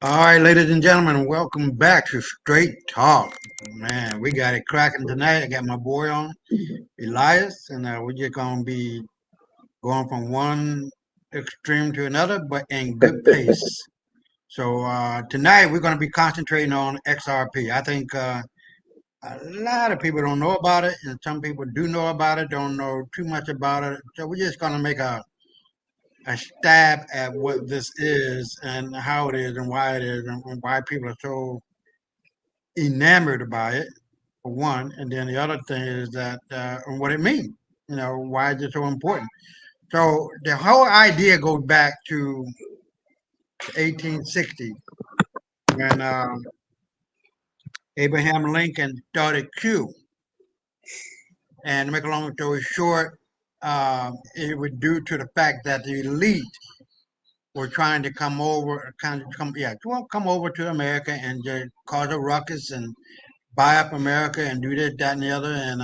All right, ladies and gentlemen, welcome back to Straight Talk. Man, we got it cracking tonight. I got my boy on, Elias, and we're just going to be going from one extreme to another, but in good pace. So tonight we're going to be concentrating on XRP. I think a lot of people don't know about it, and some people do know about it, don't know too much about it. So we're just going to make a stab at what this is and how it is and why it is and why people are so enamored by it, for one, and then the other thing is that what it means. Why is it so important? So the whole idea goes back to 1860 when Abraham Lincoln started Q. And to make a long story short, it was due to the fact that the elite were trying to come over, come over to America and just cause a ruckus and buy up America and do this, that, and the other. And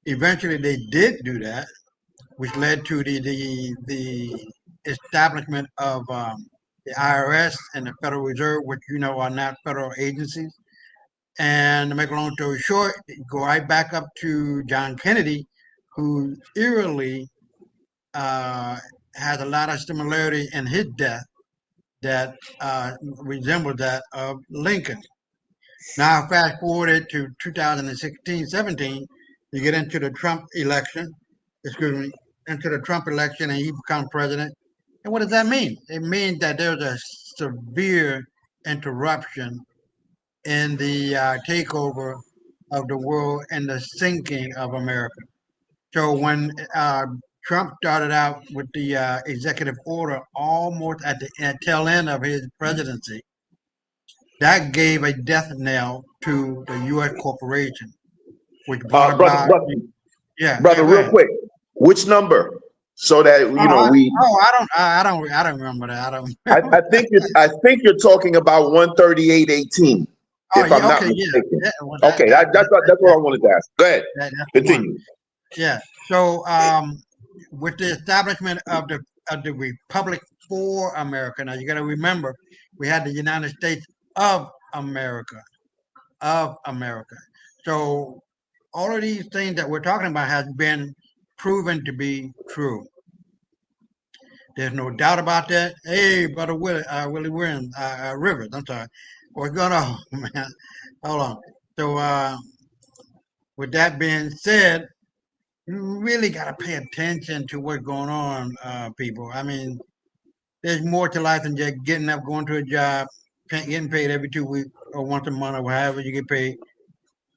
eventually they did do that, which led to the establishment of the IRS and the Federal Reserve, which are not federal agencies. And to make a long story short, go right back up to John Kennedy, who eerily has a lot of similarity in his death that resembled that of Lincoln. Now, fast forwarded to 2016-17, you get into the Trump election, into the Trump election, and he becomes president. And what does that mean? It means that there's a severe interruption in the takeover of the world and the sinking of America. So when Trump started out with the executive order almost at the tail end of his presidency, that gave a death knell to the U.S. corporation, which brought Brother, about. brother, Yeah, brother, go real ahead. quick, which number? So that Oh, I, we. I don't remember that. I don't. I think you're talking about 138.18, Oh, if I'm yeah, not okay, yeah. mistaken. Well, Okay, that's what I wanted to ask. Go ahead, that's the one. continue. Yeah. So, with the establishment of the Republic for America, now you got to remember, we had the United States of America, of America. So, all of these things that we're talking about has been proven to be true. There's no doubt about that. Hey, brother Willie Rivers, I'm sorry. What's going on, man? Hold on. So, with that being said, you really got to pay attention to what's going on, people. I mean, there's more to life than just getting up, going to a job, getting paid every 2 weeks or once a month or however you get paid.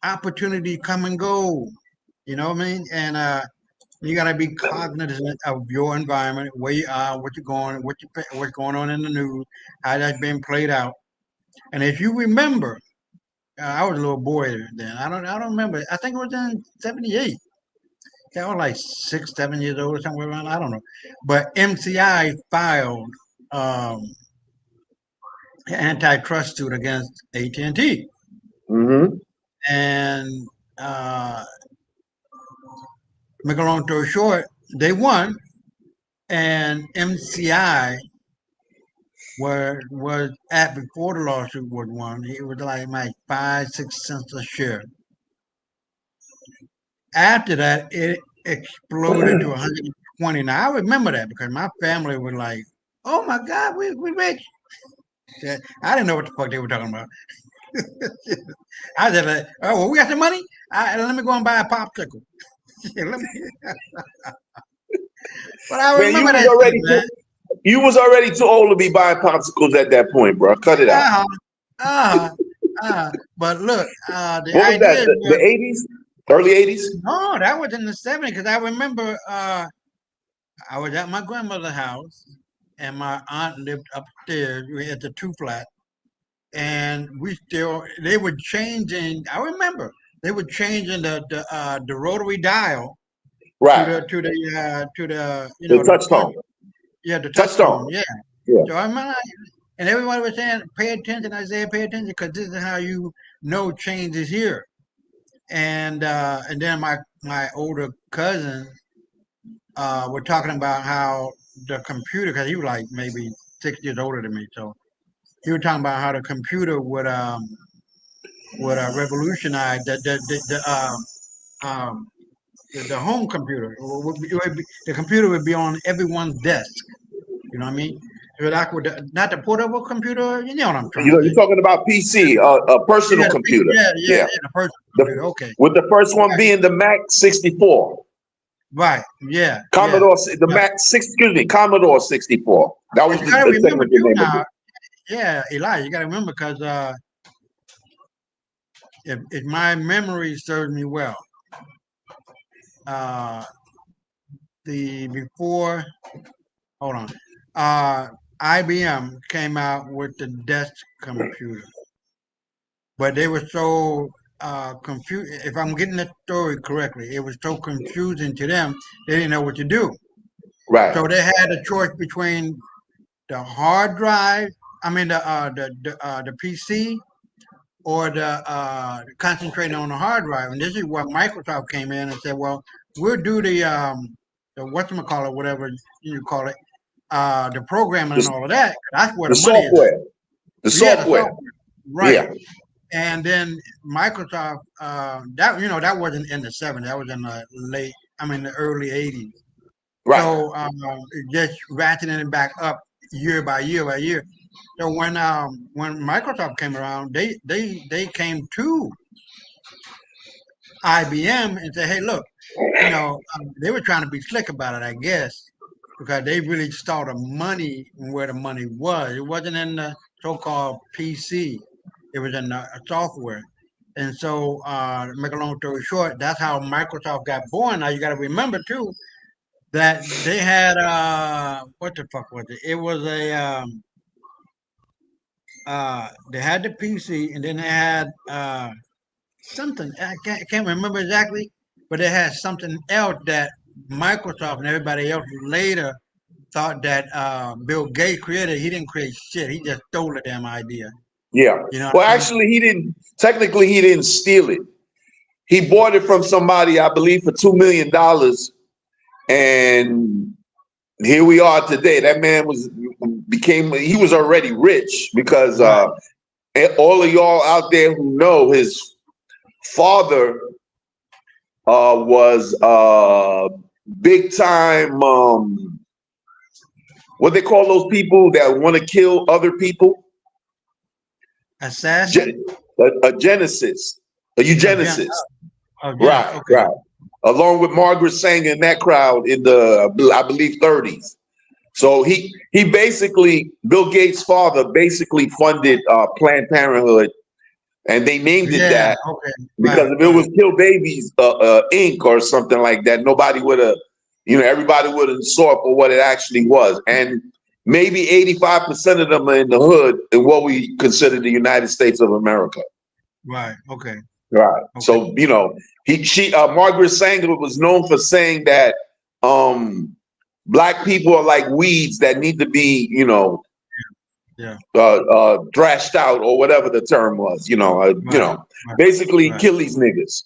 Opportunities come and go. You know what I mean? And you got to be cognizant of your environment, where you are, what you're going, what's going on in the news, how that's being played out. And if you remember, I was a little boy then. I don't remember. I think it was in '78. I was like 6, 7 years old or somewhere around. I don't know. But MCI filed um, antitrust suit against AT&T, Mm-hmm. and make a long story short, they won, and MCI was at before the lawsuit was won. It was like 5, 6 cents a share. After that, it exploded to 120. Now I remember that because my family was like, "Oh my God, we rich." I didn't know what the fuck they were talking about. I said, "Oh, well, we got some money. Let me go and buy a popsicle." Let me- but I Man, remember that shit, man. you was already too old to be buying popsicles at that point, bro. Cut it out. Uh, uh, but look, the What was idea that? The was 80s, early 80s. no, that was in the '70s because I remember I was at my grandmother's house and my aunt lived upstairs. We had the two flat, and they were changing. I remember they were changing the rotary dial to Right. the The the punch. touchstone. Yeah, the touchstone. Touchstone. Yeah. Yeah. So I remember, and everybody was saying, "Pay attention, Isaiah. Pay attention, because this is how you know change is here." And then my older cousin were talking about how the computer, because he was like maybe 6 years older than me, so he was talking about how the computer would revolutionize the home computer. The computer would be on everyone's desk. You know what I mean? So like with not the portable computer. You know what I'm trying You to know, you're say? talking about PC, a personal Yeah, computer. yeah, Yeah. the personal computer. The, Okay, with the first one right, being the Mac 64. right, yeah, yeah, Commodore, the yeah. Mac 6, excuse me, Commodore 64. That was But you gotta the remember technical too name of now. it. Yeah, Eli, you gotta remember because if my memory serves me well, uh, the before hold on, uh, IBM came out with the desk computer, but they were so confused. If I'm getting the story correctly, it was so confusing to them. They didn't know what to do. Right. So they had a choice between the hard drive, I mean the PC, or the concentrating on the hard drive. And this is what Microsoft came in and said, well, we'll do the whatchamacallit, whatever you call it, the programming and The, all of that. That's where the the money is at. software. The Yeah, the software. software. Right. Yeah. And then Microsoft, that wasn't in the '70s. That was in the the early '80s. Right. So it just ratcheting it back up year by year by year. So when Microsoft came around, they came to IBM and said, "Hey, look, they were trying to be slick about it, I guess, because they really saw the money and where the money was. It wasn't in the so-called PC; it was in the software." And so, to make a long story short, that's how Microsoft got born. Now you got to remember too that they had what the fuck was it? It was a they had the PC and then they had something I can't remember exactly, but they had something else that Microsoft and everybody else later thought that Bill Gates created. He didn't create shit. He just stole the damn idea. Yeah. You know what Well, I mean? actually, he didn't steal it. He bought it from somebody, I believe, for $2 million. And here we are today. That man he was already rich because Right. all of y'all out there who know his father was big time what they call those people that want to kill other people? Assassin? A genesis, a Oh, Jen. eugenicist. Oh, Janice. Right, Okay. right. Along with Margaret Sanger in that crowd in the, I believe, 30s. So he basically, Bill Gates' father basically funded Planned Parenthood, and they named it Yeah. that Okay. because Right. if it Right. was Kill Babies Inc. or something like that, nobody would have, everybody would have saw for what it actually was. And maybe 85% of them are in the hood in what we consider the United States of America. Right. Okay. Right. Okay. So, Margaret Sanger was known for saying that black people are like weeds that need to be, Yeah. thrashed out or whatever the term was, Right. Right. basically Right. kill these niggas.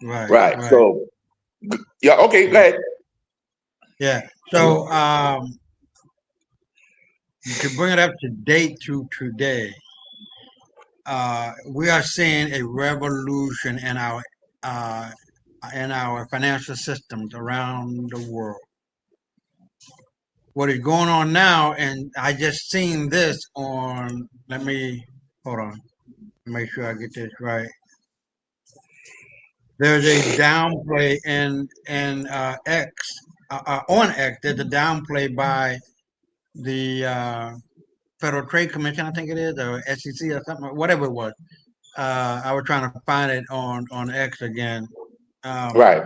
Right. Right. Right. So, yeah. Okay. Go Yeah. ahead. Yeah. So to bring it up to date to today, we are seeing a revolution uh, in our financial systems around the world. What is going on now, and I just seen this on. Let me hold on. Make sure I get this right. There's a downplay in X on X. There's a downplay by the Federal Trade Commission, I think it is, or SEC or something, whatever it was. I was trying to find it on X again. Um, Right.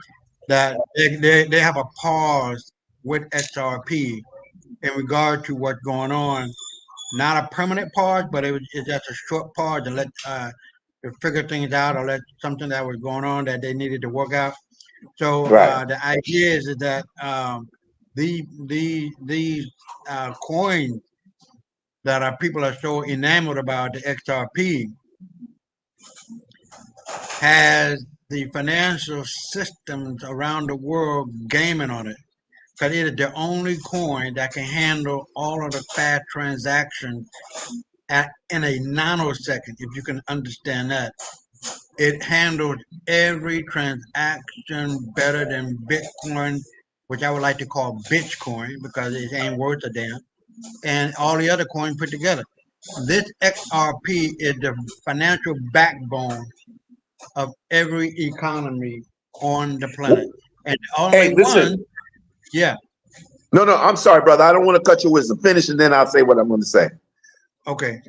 that they have a pause with XRP in regard to what's going on. Not a permanent pause, but it's just a short pause to let to figure things out or let something that was going on that they needed to work out. So Right. the idea is that these coins that people are so enamored about the XRP has the financial systems around the world gaming on it because it is the only coin that can handle all of the fast transactions in a nanosecond, if you can understand that. It handles every transaction better than Bitcoin, which I would like to call Bitcoin because it ain't worth a damn, and all the other coins put together. This XRP is the financial backbone of every economy on the planet. And the only Hey, listen. one, yeah, No, no, I'm sorry, brother. I don't want to cut your wisdom. Finish, and then I'll say what I'm going to say. okay.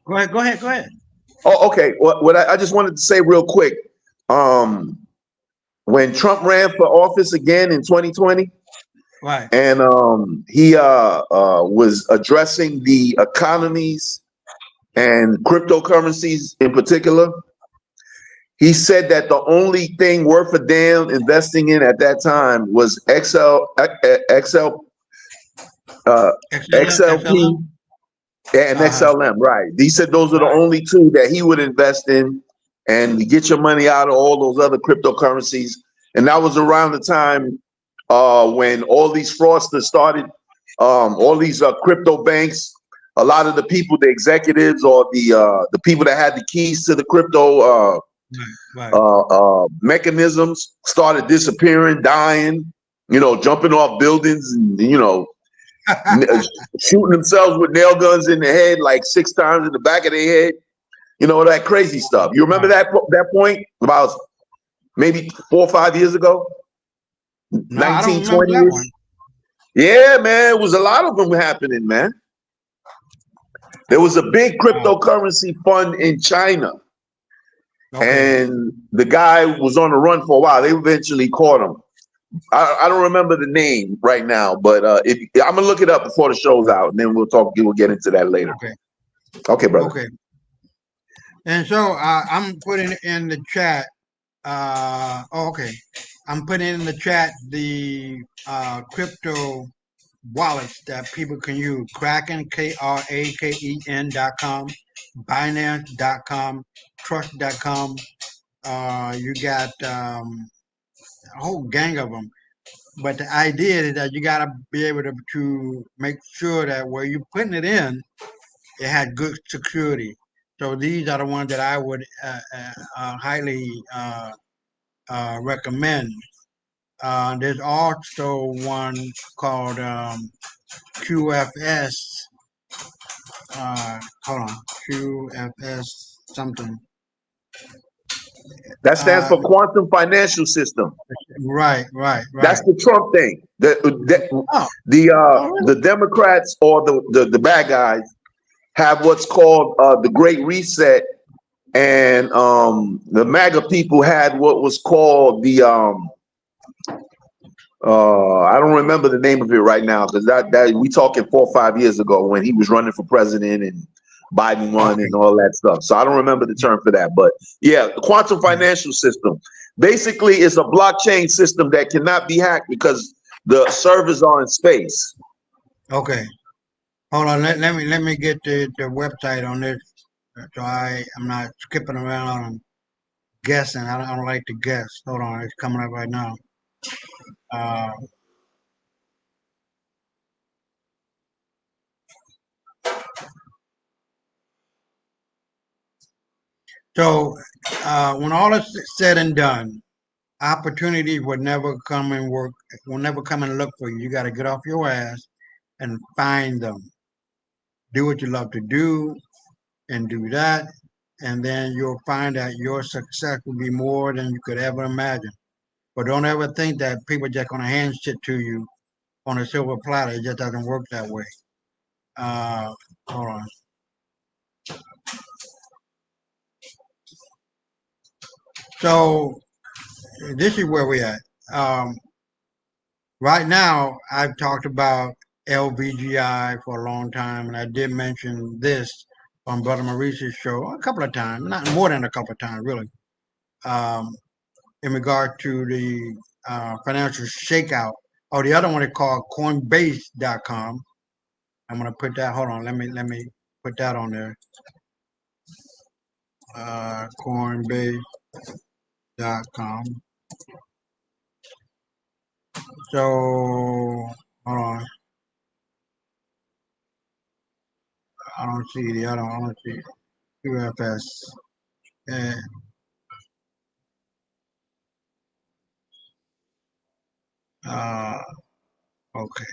Go ahead. Oh, okay. What I just wanted to say real quick. Um, when Trump ran for office again in 2020, Right. and he was addressing the economies and cryptocurrencies in particular, he said that the only thing worth a damn investing in at that time was uh, XLP XLM. and Uh-huh. XLM, right? He said those are the Right. only two that he would invest in and get your money out of all those other cryptocurrencies. And that was around the time when all these fraudsters started, all these crypto banks, a lot of the people, the executives or the people that had the keys to the crypto Right. Right. mechanisms started disappearing, dying, jumping off buildings and, n- shooting themselves with nail guns in the head like 6 times in the back of their head, that crazy stuff. You remember Right. that point about maybe 4 or 5 years ago, No, I don't remember 1920 that ish? one. Yeah, man, it was a lot of them happening, man. There was a big Uh, cryptocurrency fund in China, okay. and the guy was on the run for a while. They eventually caught him. I don't remember the name right now, but I'm gonna look it up before the show's out, and then we'll talk. We'll get into that later. Okay. Okay, brother. Okay. And so I'm putting in the chat. Okay. I'm putting in the chat the crypto wallets that people can use. Kraken, KRAKEN.com, Binance.com, Trust.com. You got a whole gang of them. But the idea is that you got to be able to make sure that where you're putting it in, it had good security. So these are the ones that I would highly recommend. There's also one called QFS. Hold on, QFS something. That stands Uh, for Quantum Financial System. right. That's the Trump thing. Oh, The really? Democrats or the bad guys have what's called the Great Reset, and the MAGA people had what was called the I don't remember the name of it right now because that we talking 4 or 5 years ago when he was running for president and Biden won Okay. and all that stuff. So I don't remember the term for that, but yeah, the quantum financial system basically is a blockchain system that cannot be hacked because the servers are in space. Okay. Hold on. Let me get the website on this. So I'm not skipping around and guessing. I don't like to guess. Hold on. It's coming up right now. Uh, so when all is said and done, opportunities will never come and work. Will never come and look for you. You got to get off your ass and find them. Do what you love to do and do that, and then you'll find that your success will be more than you could ever imagine. But don't ever think that people are just gonna hand shit to you on a silver platter. It just doesn't work that way. Uh, hold on. So this is where we're at. Um, right now, I've talked about LVGI for a long time, and I did mention this on Brother Maurice's show a couple of times, not more than a couple of times, really. Um, in regard to the financial shakeout. Oh, the other one is called Coinbase.com. I'm gonna put that. Hold on. Let me put that on there. Coinbase.com. So hold on. I don't see the other one. I don't see QFS. Uh, okay.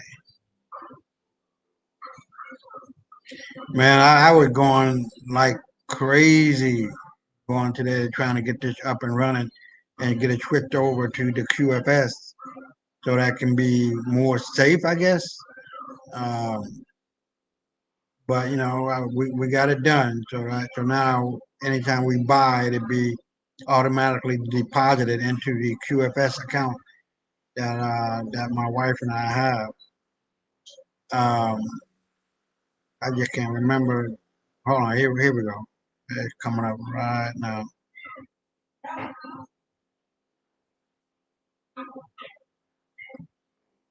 Man, I was going like crazy going today trying to get this up and running and get it switched over to the QFS so that can be more safe, I guess. Um, but we got it done. So now anytime we buy it, it be automatically deposited into the QFS account that my wife and I have. Um, I just can't remember. Hold on, here we go. It's coming up right now.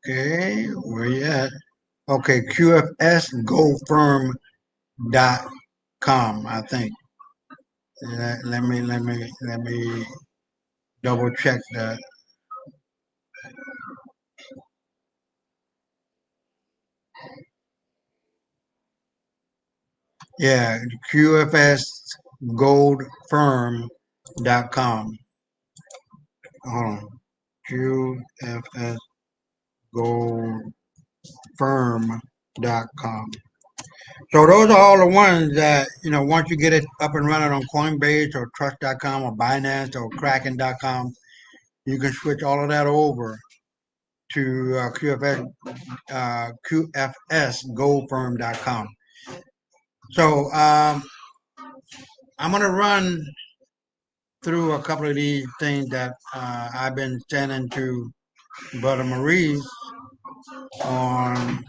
Okay, where you at? Okay, qfsgofirm.com, I think. Let me double check that. Yeah, qfsgoldfirm.com. Hold on. qfsgoldfirm.com. So those are all the ones that, once you get it up and running on Coinbase or Trust.com or Binance or Kraken.com, you can switch all of that over to qfsgoldfirm.com. So I'm going to run through a couple of these things that I've been sending to Brother Maurice on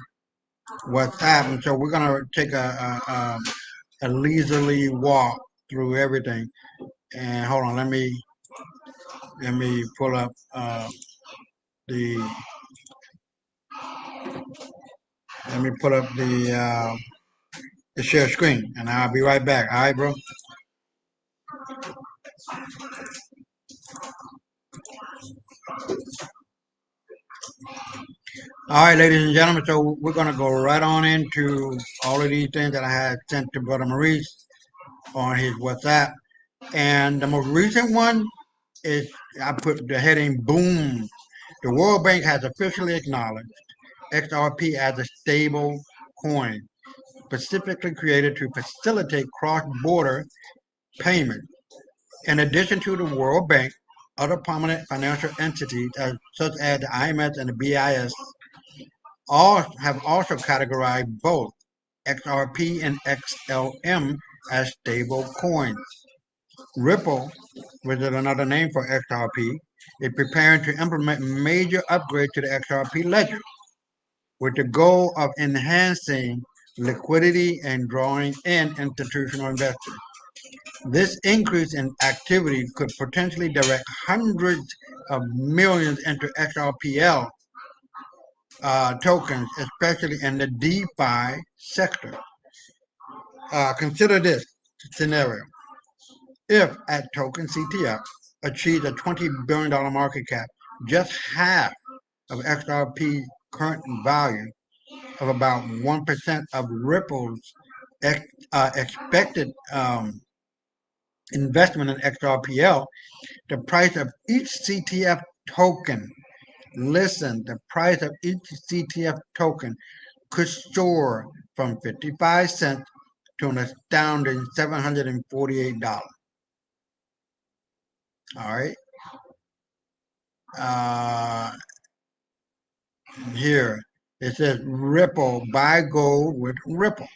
WhatsApp. And so we're going to take a leisurely walk through everything. And hold on, let me pull up the let me pull up the share screen, and I'll be right back. All right, bro. All right, ladies and gentlemen. So we're gonna go right on into all of these things that I had sent to Brother Maurice on his WhatsApp, and the most recent one is I put the heading "Boom." The World Bank has officially acknowledged XRP as a stable coin, specifically created to facilitate cross-border payment. In addition to the World Bank, other prominent financial entities such as the IMF and the BIS all have also categorized both XRP and XLM as stable coins. Ripple, which is another name for XRP, is preparing to implement major upgrades to the XRP ledger with the goal of enhancing liquidity and drawing in institutional investors. This increase in activity could potentially direct hundreds of millions into XRPL tokens, especially in the DeFi sector. Consider this scenario. If at token CTF achieves a $20 billion market cap, just half of XRP's current value of about 1% of Ripple's expected investment in XRPL, the price of each CTF token, listen, the price of each CTF token could soar from 55 cents to an astounding $748. All right. Uh, Here it says Ripple, buy gold with Ripple.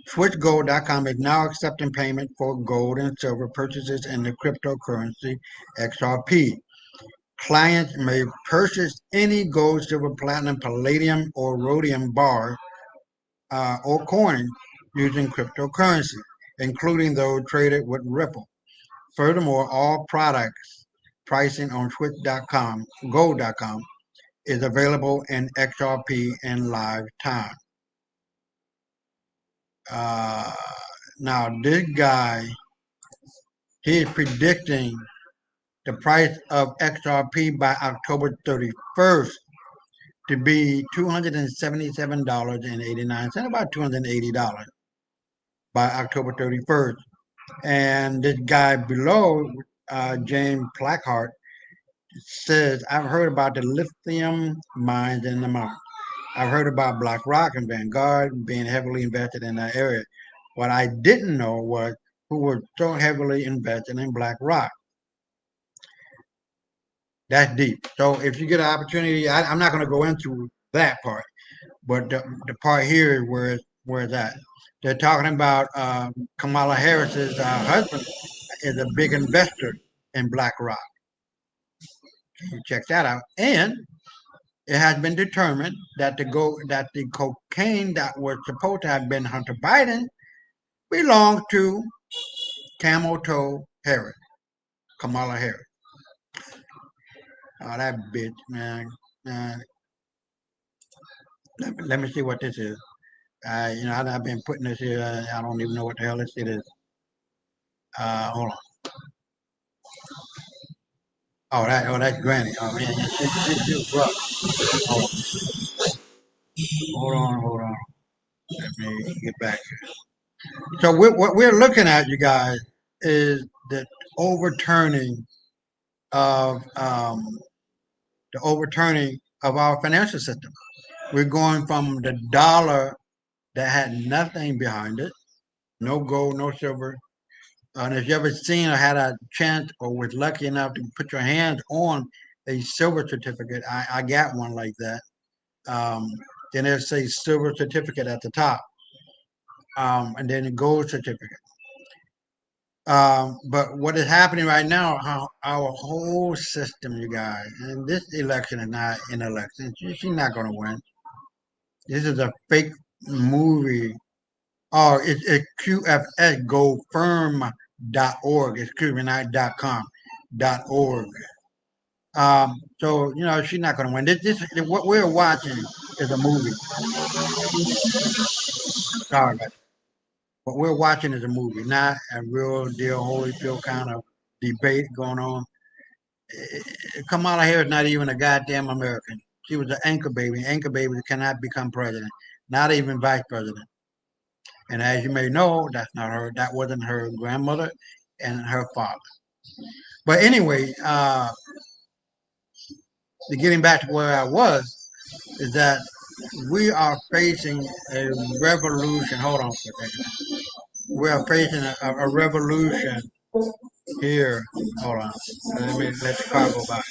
SwitchGold.com is now accepting payment for gold and silver purchases in the cryptocurrency XRP. Clients may purchase any gold, silver, platinum, palladium, or rhodium bar or coin using cryptocurrency, including those traded with Ripple. Furthermore, all products pricing on Switch.com, Gold.com, is available in XRP in live time. Uh, Now, this guy, he is predicting the price of XRP by October 31st to be $277.89, about $280. by October 31st. And this guy below, James Plackhart, says, I've heard about the lithium mines in the mountains. I've heard about BlackRock and Vanguard being heavily invested in that area. What I didn't know was who was so heavily invested in BlackRock. That's deep. So if you get an opportunity, I'm not going to go into that part, but the part here is where it's at. They're talking about Kamala Harris's husband is a big investor in BlackRock. You check that out. And it has been determined that the cocaine that was supposed to have been Hunter Biden belonged to Camel Toe Harris, Kamala Harris. Oh, that bitch, man. Let me see what this is. I've been putting this here. I don't even know what the hell this is. Hold on. That's Granny. Oh man, she's rough. Hold on. Let me get back. So what we're looking at, you guys, is the overturning of our financial system. We're going from the dollar that had nothing behind it, no gold, no silver. And if you ever seen or had a chance or was lucky enough to put your hands on a silver certificate, I got one like that. Um, then there's a silver certificate at the top, and then a gold certificate. But what is happening right now, how our whole system, you guys, and this election is not an election. She's not going to win. This is a fake movie. Oh, it's QFS GoFirm.org. Excuse me, not .com, .org. So she's not going to win. This what we're watching is a movie. Sorry about that. What we're watching is a movie, not a real deal Holyfield kind of debate going on. Kamala Harris is not even a goddamn American. She was an anchor baby. Anchor babies cannot become president, not even vice president. And as you may know, that's not her. That wasn't her grandmother and her father. But anyway, getting back to where I was, is that we are facing a revolution. Hold on for a second. We are facing a revolution here. Hold on. Let the car go by.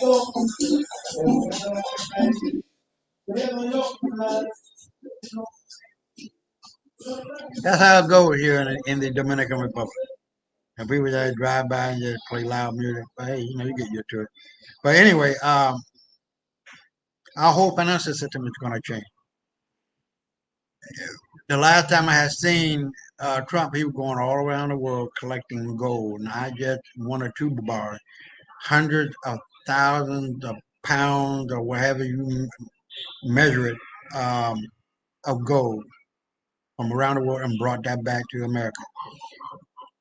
That's how it goes here in the Dominican Republic. And people just drive by and just play loud music. But hey, you get used to it. But anyway, our whole financial system is going to change. The last time I had seen Trump, he was going all around the world collecting gold, not just one or two bars, hundreds of thousands of pounds or whatever you measure it of gold from around the world and brought that back to America.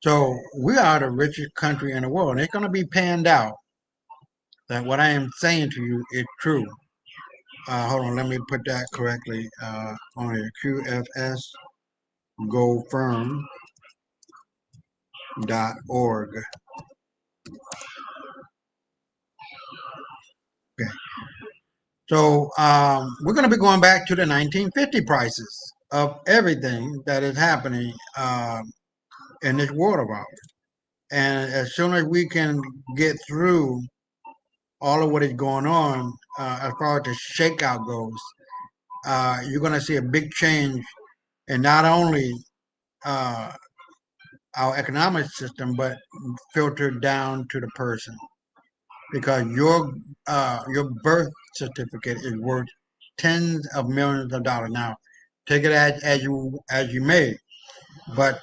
So we are the richest country in the world. And it's going to be panned out that what I am saying to you is true. Hold on, let me put that correctly on here. QFS GoFirm.org. Okay. So we're going to be going back to the 1950 prices of everything that is happening in this world of ours. And as soon as we can get through all of what is going on as far as the shakeout goes, you're going to see a big change in not only our economic system, but filtered down to the person. Because your birth certificate is worth tens of millions of dollars. Now, take it as you may, but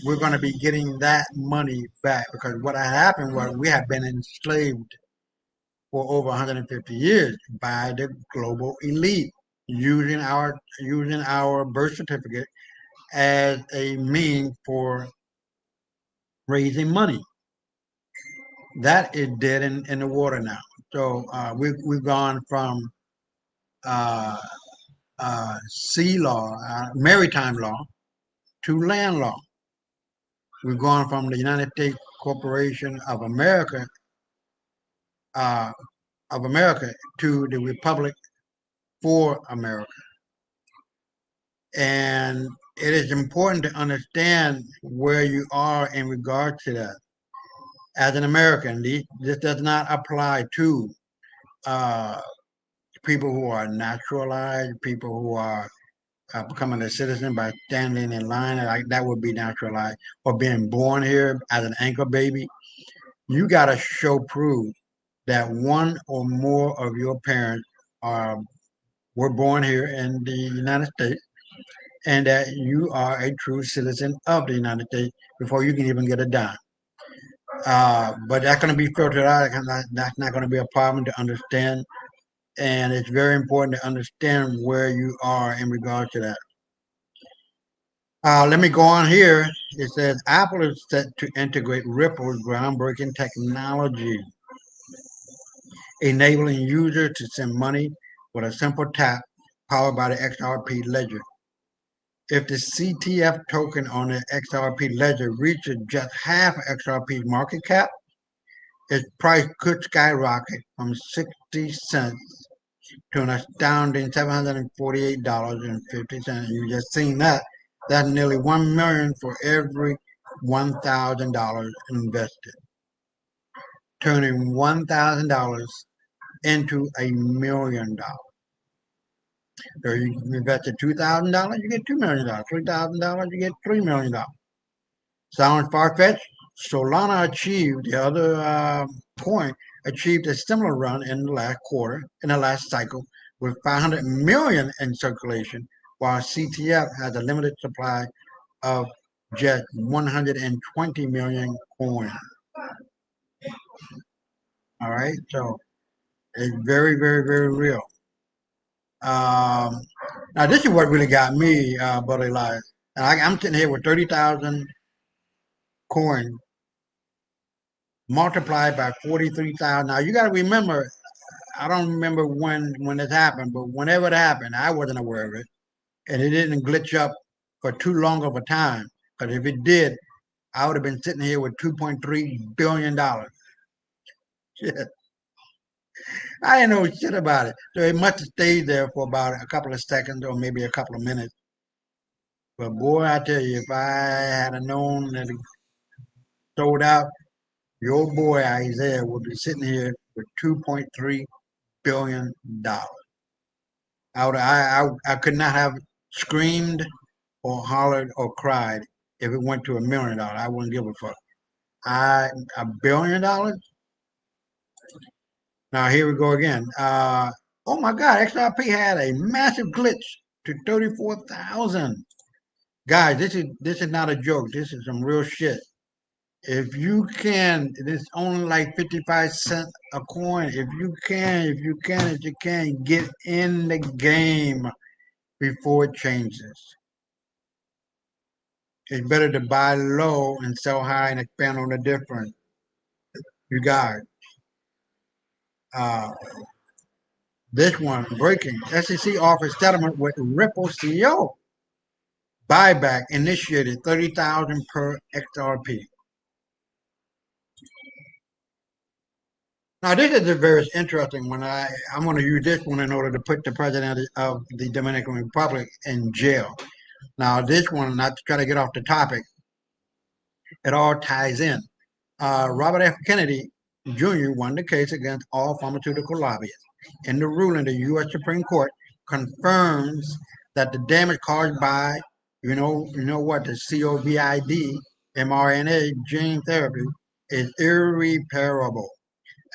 we're going to be getting that money back because what had happened was we have been enslaved for over 150 years by the global elite using our birth certificate as a means for raising money. That is dead in the water now. So we've gone from sea law, maritime law, to land law. We've gone from the United States Corporation uh, of America to the Republic for America. And it is important to understand where you are in regard to that. As an American, this does not apply to uh, people who are naturalized, people who are becoming a citizen by standing in line, like that would be naturalized, or being born here as an anchor baby. You got to show proof that one or more of your parents are were born here in the United States, and that you are a true citizen of the United States before you can even get a dime. But that's going to be filtered out. That's not going to be a problem to understand. And it's very important to understand where you are in regards to that. Let me go on here. It says Apple is set to integrate Ripple's groundbreaking technology, enabling users to send money with a simple tap powered by the XRP ledger. If the CTF token on the XRP ledger reaches just half of XRP's market cap, its price could skyrocket from 60 cents to an astounding $748.50. You just seen that. That's nearly 1 million for every $1,000 invested, turning $1,000 into $1,000,000. So you invested $2,000, you get $2,000,000. $3,000, you get $3,000,000. Sounds far-fetched? Solana achieved, the other coin, achieved a similar run in the last quarter, in the last cycle, with 500 million in circulation, while CTF has a limited supply of just 120 million coins. All right, so it's very, very, very real. Now, this is what really got me, Buddy Live. I'm sitting here with 30,000 coins multiplied by 43,000. Now, you got to remember, I don't remember when it happened, but whenever it happened, I wasn't aware of it, and it didn't glitch up for too long of a time. Because if it did, I would have been sitting here with $2.3 billion. Shit. I didn't know shit about it, so it must have stayed there for about a couple of seconds or maybe a couple of minutes. But boy, I tell you, if I had known that it sold out, your boy Isaiah would be sitting here with $2.3 billion. I could not have screamed or hollered or cried if it went to $1,000,000. I wouldn't give a fuck. $1 billion. Now here we go again. Oh my God, XRP had a massive glitch to 34,000. Guys, this is not a joke. This is some real shit. If you can, it's only like 55 cents a coin. If you can, get in the game before it changes. It's better to buy low and sell high and expand on the difference. You guys. Uh, this one breaking. SEC offers settlement with Ripple CEO. Buyback initiated 30,000 per XRP. Now this is a very interesting one. I'm going to use this one in order to put the president of the Dominican Republic in jail. Now this one, not to try to get off the topic, it all ties in. Robert F. Kennedy Jr. won the case against all pharmaceutical lobbyists. In the ruling, the U.S. Supreme Court confirms that the damage caused by, you know what, the COVID mRNA gene therapy is irreparable.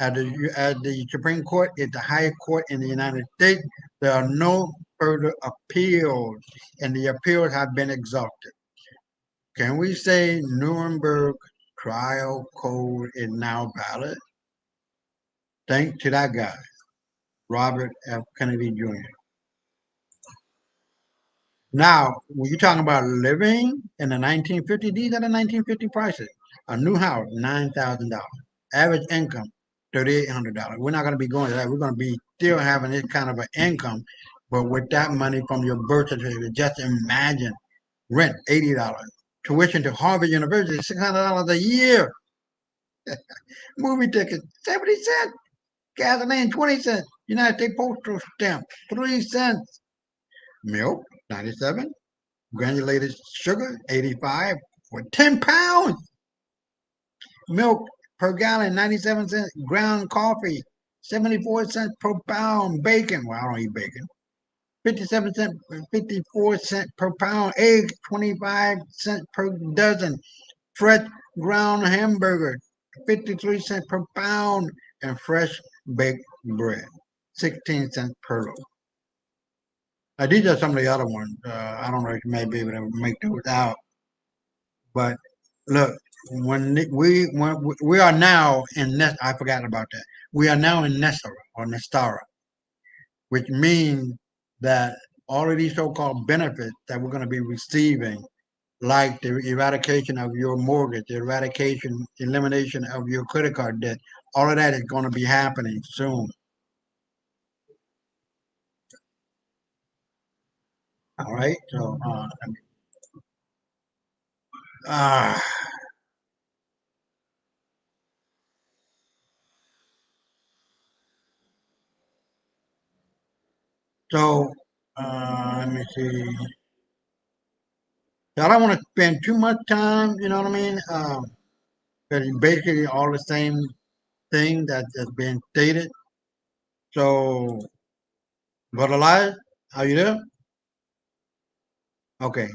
As the Supreme Court is the highest court in the United States, there are no further appeals, and the appeals have been exhausted. Can we say Nuremberg trial code is now valid? Thanks to that guy, Robert F. Kennedy Jr. Now, when you're talking about living in the 1950s, these are the 1950 prices. A new house, $9,000. Average income, $3,800. We're not going to be going to that. We're going to be still having this kind of an income, but with that money from your birth certificate, just imagine rent, $80. tuition to Harvard University, $600 a year. Movie tickets, 70 cents. Gasoline, 20 cents. United States postal stamp, 3 cents. Milk, 97. Granulated sugar, 85 for 10 pounds. Milk per gallon, 97 cents. Ground coffee, 74 cents per pound. Bacon, well, I don't eat bacon. 57 cents, 54 cents per pound. Egg, 25 cents per dozen. Fresh ground hamburger, 53 cents per pound. And fresh baked bread, 16 cents per loaf. These are some of the other ones. I don't know if you may be able to make those out. But look, when we are now in Nest, I forgot about that. We are now in Nestara or Nestara, which means that all of these so-called benefits that we're going to be receiving, like the eradication of your mortgage, the elimination of your credit card debt, all of that is going to be happening soon. All right. So, uh, so let me see. I don't want to spend too much time. You know what I mean? But it's basically all the same thing that's been stated. So, Brother Elias, are you there? Okay.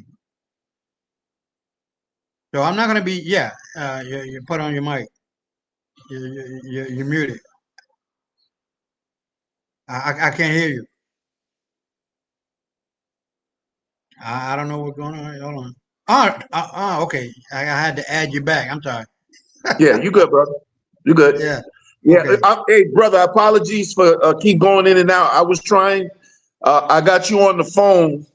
So I'm not going to be. Yeah. You put on your mic. You're muted. I can't hear you. I don't know what's going on. Hold on. Okay. I had to add you back. I'm sorry. Yeah, you good, brother. You good. Yeah. Yeah. Okay. Hey, brother, apologies for keep going in and out. I was trying. I got you on the phone,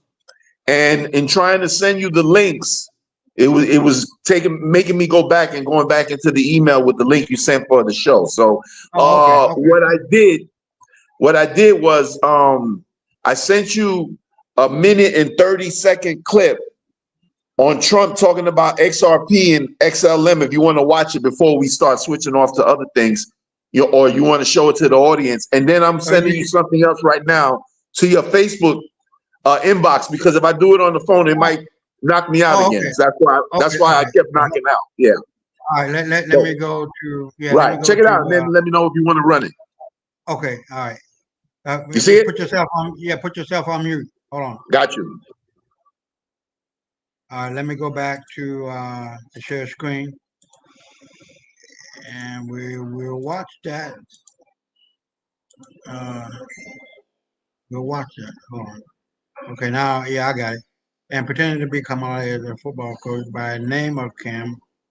and in trying to send you the links, it was making me go back and going back into the email with the link you sent for the show. So Oh, okay. Okay. what I did was I sent you a minute and 30-second clip on Trump talking about XRP and XLM. If you want to watch it before we start switching off to other things, or you want to show it to the audience, and then I'm Oh, sending you something else right now to your Facebook inbox, because if I do it on the phone, it might knock me out again. okay. So that's Okay. why All I right. kept knocking out. Yeah. All right. Let So, me go to. Yeah. Let me right. go Check it out, and to. then let me know if you want to run it. Okay. All right. You see it? Put yourself on. Yeah. Put yourself on mute. Hold on. Got you. All right. Let me go back to the share screen, and we'll watch that. Uh, we'll watch that. Hold on. Okay. Now, yeah, I got it. And pretending to be Kamala as a football coach by the name of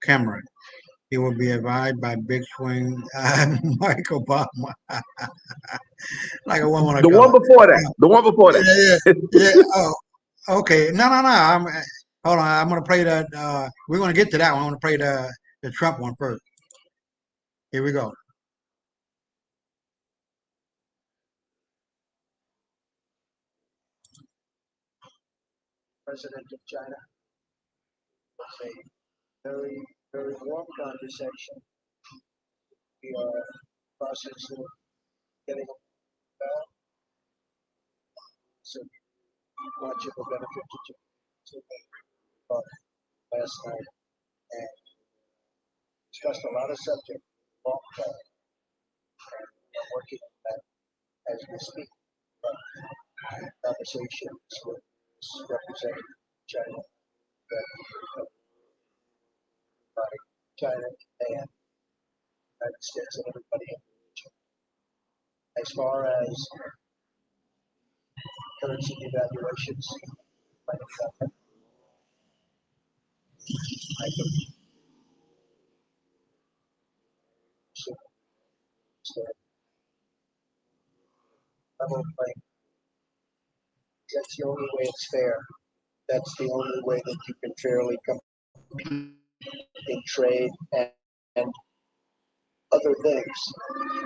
Cameron. He will be advised by Big Swing Mike Obama, like a woman of The one color. before that. The one before Yeah, yeah, that. yeah. Oh, okay. No, no, no. Hold on. I'm gonna play the. We're gonna get to that one. I'm gonna play the Trump one first. Here we go. President of China. It's a very, very warm conversation. We are processing getting so much of a benefit to last night and discussed a lot of subjects long term and working on that as we speak. But conversations with representing China that by China and the United States and everybody in the region. As far as currency devaluations, I think level playing. That's the only way it's fair. That's the only way that you can fairly compete in trade and other things.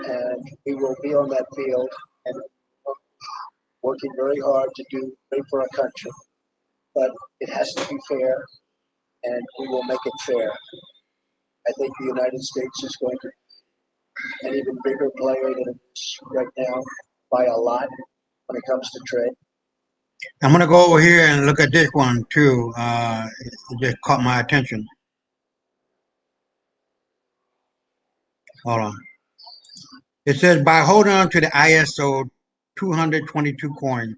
And we will be on that field and working very hard to do great for our country. But it has to be fair, and we will make it fair. I think the United States is going to be an even bigger player than it's right now by a lot when it comes to trade. I'm gonna go over here and look at this one too. It just caught my attention. Hold on. It says by holding on to the ISO 222 coins,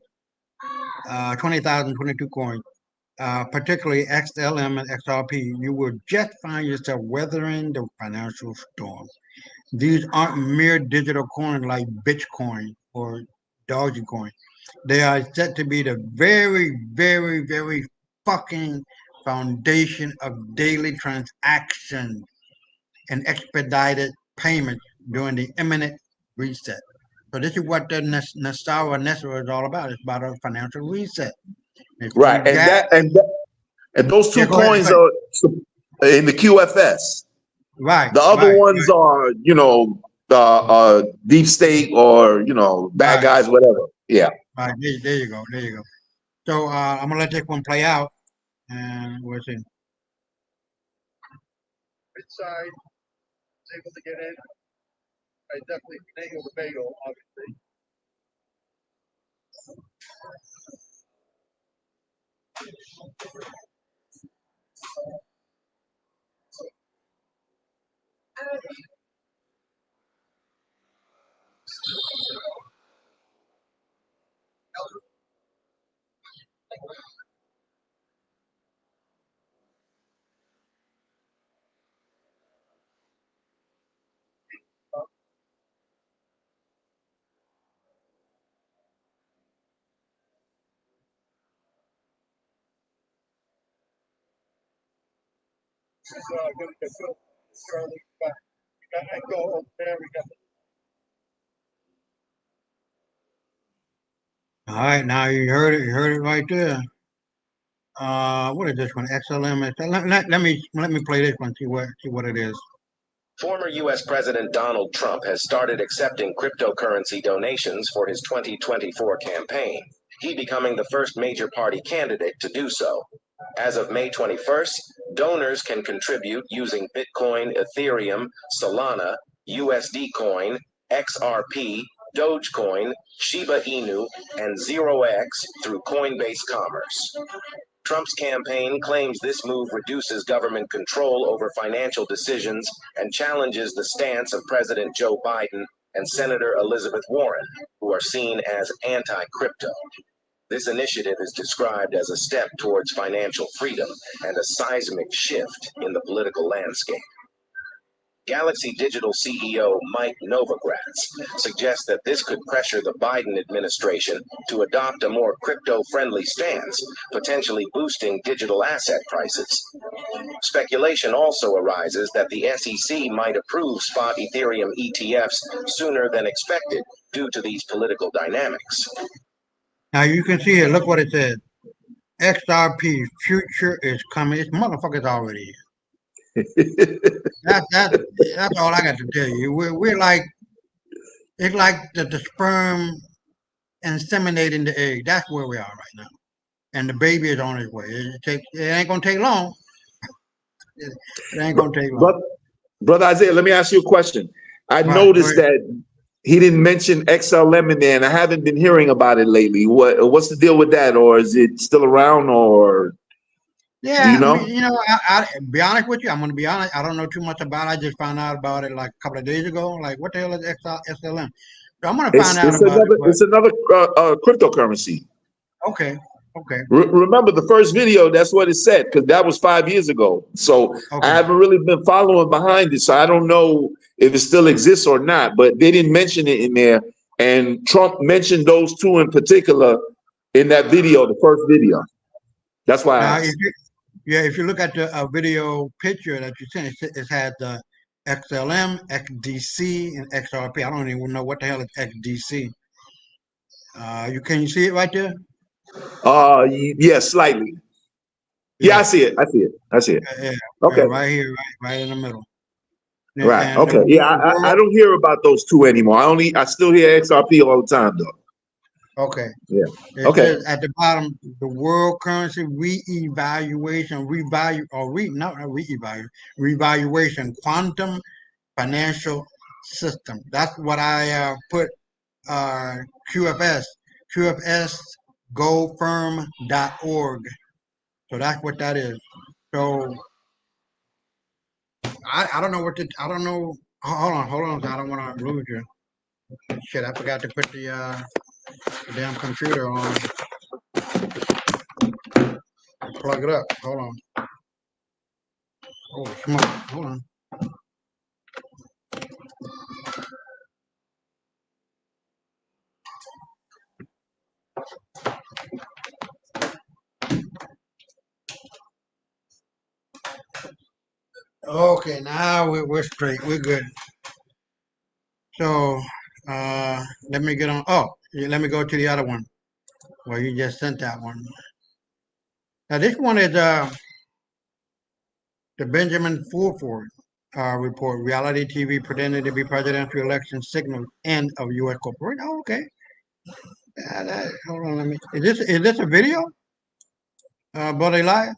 20,022 coins, particularly XLM and XRP, you will just find yourself weathering the financial storm. These aren't mere digital coins like Bitcoin or Dogecoin. They are set to be the very, very, very fucking foundation of daily transactions and expedited payments during the imminent reset. So this is what the Nasara is all about. It's about a financial reset. If Right, you got, and those yeah, two go ahead, coins go ahead. are in the QFS. Right, The other right, ones are, deep state or bad right, guys, whatever. Yeah. right. There you go, there you go. So I'm gonna let this one play out, and we'll see. Inside, was able to get in. I definitely nailed the bagel, obviously. This is going to get built Charlie back. We got Echo over there. We got All right, now you heard it right there. What is this one? XLM. Let me play this one. See what it is. Former U.S. President Donald Trump has started accepting cryptocurrency donations for his 2024 campaign, he becoming the first major party candidate to do so. As of May 21st, donors can contribute using Bitcoin, Ethereum, Solana, USD Coin, XRP, Dogecoin, Shiba Inu, and 0x through Coinbase Commerce. Trump's campaign claims this move reduces government control over financial decisions and challenges the stance of President Joe Biden and Senator Elizabeth Warren, who are seen as anti-crypto. This initiative is described as a step towards financial freedom and a seismic shift in the political landscape. Galaxy Digital CEO Mike Novogratz suggests that this could pressure the Biden administration to adopt a more crypto-friendly stance, potentially boosting digital asset prices. Speculation also arises that the SEC might approve spot Ethereum ETFs sooner than expected due to these political dynamics. Now you can see here. Look what it says. XRP future is coming. This motherfucker's already here. That's all I got to tell you. We're like it's like the sperm inseminating the egg. That's where we are right now, and the baby is on its way. It ain't gonna take long. It ain't gonna take long. Brother Isaiah, let me ask you a question. I Right. noticed that he didn't mention XLM in there, and I haven't been hearing about it lately. What's the deal with that, or is it still around, or do you Yeah, I know? mean, I be honest with you. I'm gonna be honest. I don't know too much about it. I just found out about it like a couple of days ago. Like, what the hell is XLM? So I'm gonna find out about it. But It's another cryptocurrency. okay, okay, Remember the first video, that's what it said, because that was 5 years ago. So I okay. haven't really been following behind it. So I don't know if it still exists or not, but they didn't mention it in there. And Trump mentioned those two in particular in that video, the first video. That's why I Now, asked. if you look at the video picture that you sent, it has the XLM, XDC, and XRP. I don't even know what the hell is XDC. Can you see it right there? Yeah, slightly. Yeah, I Yeah, see it. I see it. I see it. yeah, Okay. right here, right in the middle. Right. And Okay. Yeah, I don't hear about those two anymore. I still hear XRP all the time though. Okay. Yeah. It Okay. says at the bottom, the world currency re-evaluation, revaluation, quantum financial system. That's what I put QFS, QFSGoldFirm.org. So that's what that is. So I don't know what to, I don't know. Hold on. I don't want to lose you. Shit, I forgot to put the damn computer on. Plug it up. Hold on. Oh, smoke. Hold on. Okay, now we're straight. We're good. So let me get on. Oh, yeah, let me go to the other one. Well, you just sent that one. Now this one is the Benjamin Fulford report. Reality TV pretending to be presidential election signals end of U.S. corporation. Oh, okay. Hold on. Let me. Is this a video? Brother Elijah?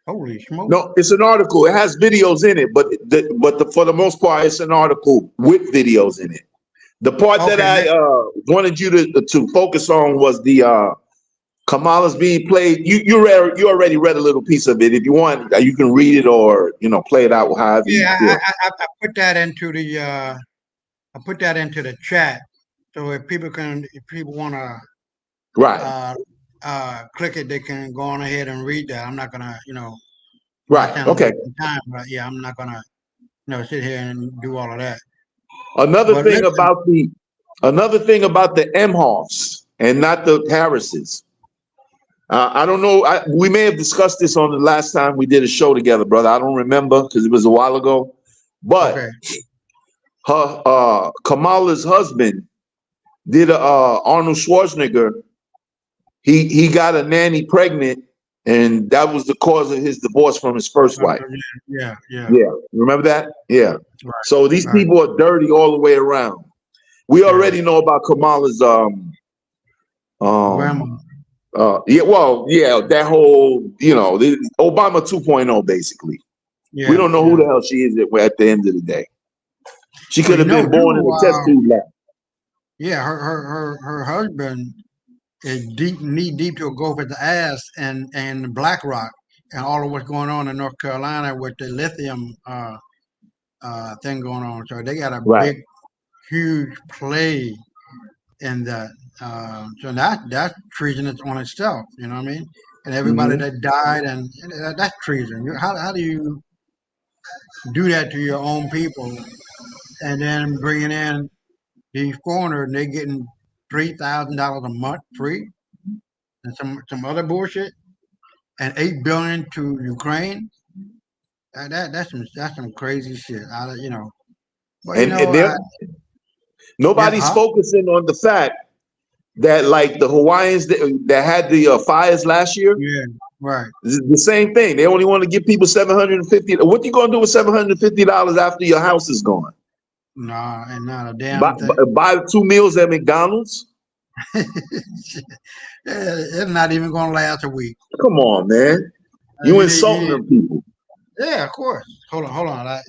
Holy smoke! No, it's an article. It has videos in it, but for the most part, it's an article with videos in it. The part that Okay, I wanted you to focus on was the Kamala's being played. You already read a little piece of it. If you want, you can read it or play it out however you yeah, feel. I put that into the chat. So if people want to Right, click it, they can go on ahead and read that. I'm not gonna, not right. saying I'm Okay. wasting time, but yeah, I'm not gonna, sit here and do all of that. Another But thing listen, about the Emhoffs and not the Harrises. I don't know. We may have discussed this on the last time we did a show together, brother. I don't remember because it was a while ago. But okay, her Kamala's husband did a Arnold Schwarzenegger. He got a nanny pregnant, and that was the cause of his divorce from his first wife. yeah, Yeah, remember that? Yeah. right, So these right, people are dirty all the way around. We yeah, already know about Kamala's grandma, um yeah, well, yeah, that whole the Obama 2.0 basically. We yeah, don't know who yeah. the hell she is at the end of the day. She Well, could have been born in too, a test tube lab. yeah, her husband is knee deep to go for the ass and BlackRock and all of what's going on in North Carolina with the lithium thing going on. So they got a Right. big, huge play in that. So that's treasonous on itself. You know what I mean? And everybody Hmm. that died, and that's treason. How do you do that to your own people, and then bringing in these foreigners, and they getting $3,000 a month free, and some other bullshit, and 8 billion to Ukraine? That's some crazy shit. But And there, yeah, nobody's focusing on the fact that like the Hawaiians that had the fires last year, yeah, right. the same thing. They only want to give people 750. What you gonna do with $750 after your house is gone? Nah, and not a Buy, damn thing. buy 2 meals at McDonald's? It's not even gonna last a week. Come on, man. You insulting them people. Yeah, of course. Hold on.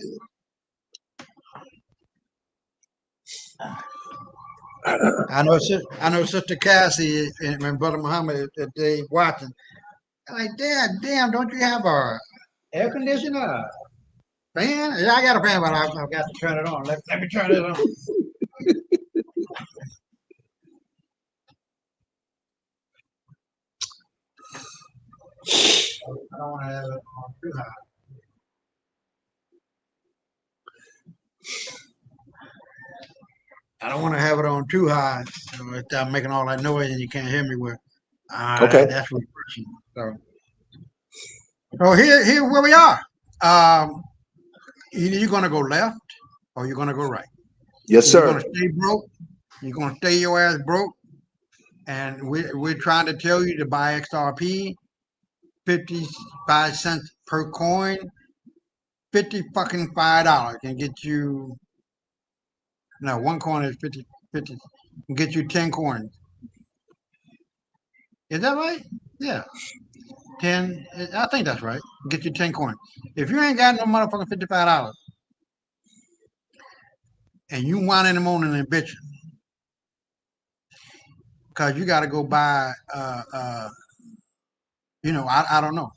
I know Sister Cassie and Brother Muhammad if they watching. I'm like, damn, don't you have a air conditioner, fan? Yeah, I got a fan, but I've got to turn it on. Let me turn it on. I don't want to have it on too high. I don't want to have it on too high. So if I'm making all that noise and you can't hear me, Okay. that's refreshing. So here where we are. Either you're gonna go left or you're gonna go right. Yes, If you're gonna sir. stay broke, you're gonna stay your ass broke. And we're trying to tell you to buy XRP, 55 cents per coin, 50 fucking $5 can get you. No, one coin is 50 can get you 10 coins. Is that right? Yeah. 10, I think that's right. Get you 10 coins. If you ain't got no motherfucking $55 and you whine in the morning and bitching because you got to go buy, I don't know.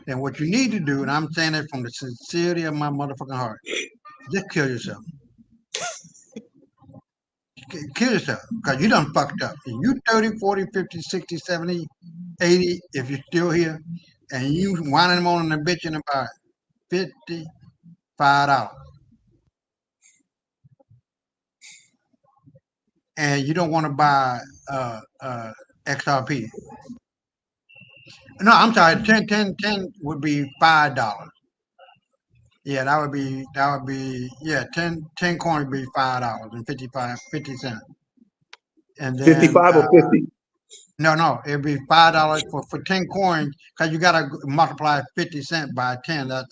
And what you need to do, and I'm saying it from the sincerity of my motherfucking heart, just kill yourself. Kill yourself because you done fucked up. If you 30, 40, 50, 60, 70, 80, if you're still here, and you whining in the morning and bitching about $55. And you don't want to buy XRP. No, I'm sorry. 10 would be $5. Yeah, yeah, 10 coins would be $5 and 50 cents. And then 55 or 50? no, it'd be $5 for 10 coins because you gotta multiply 50 cents by 10. That's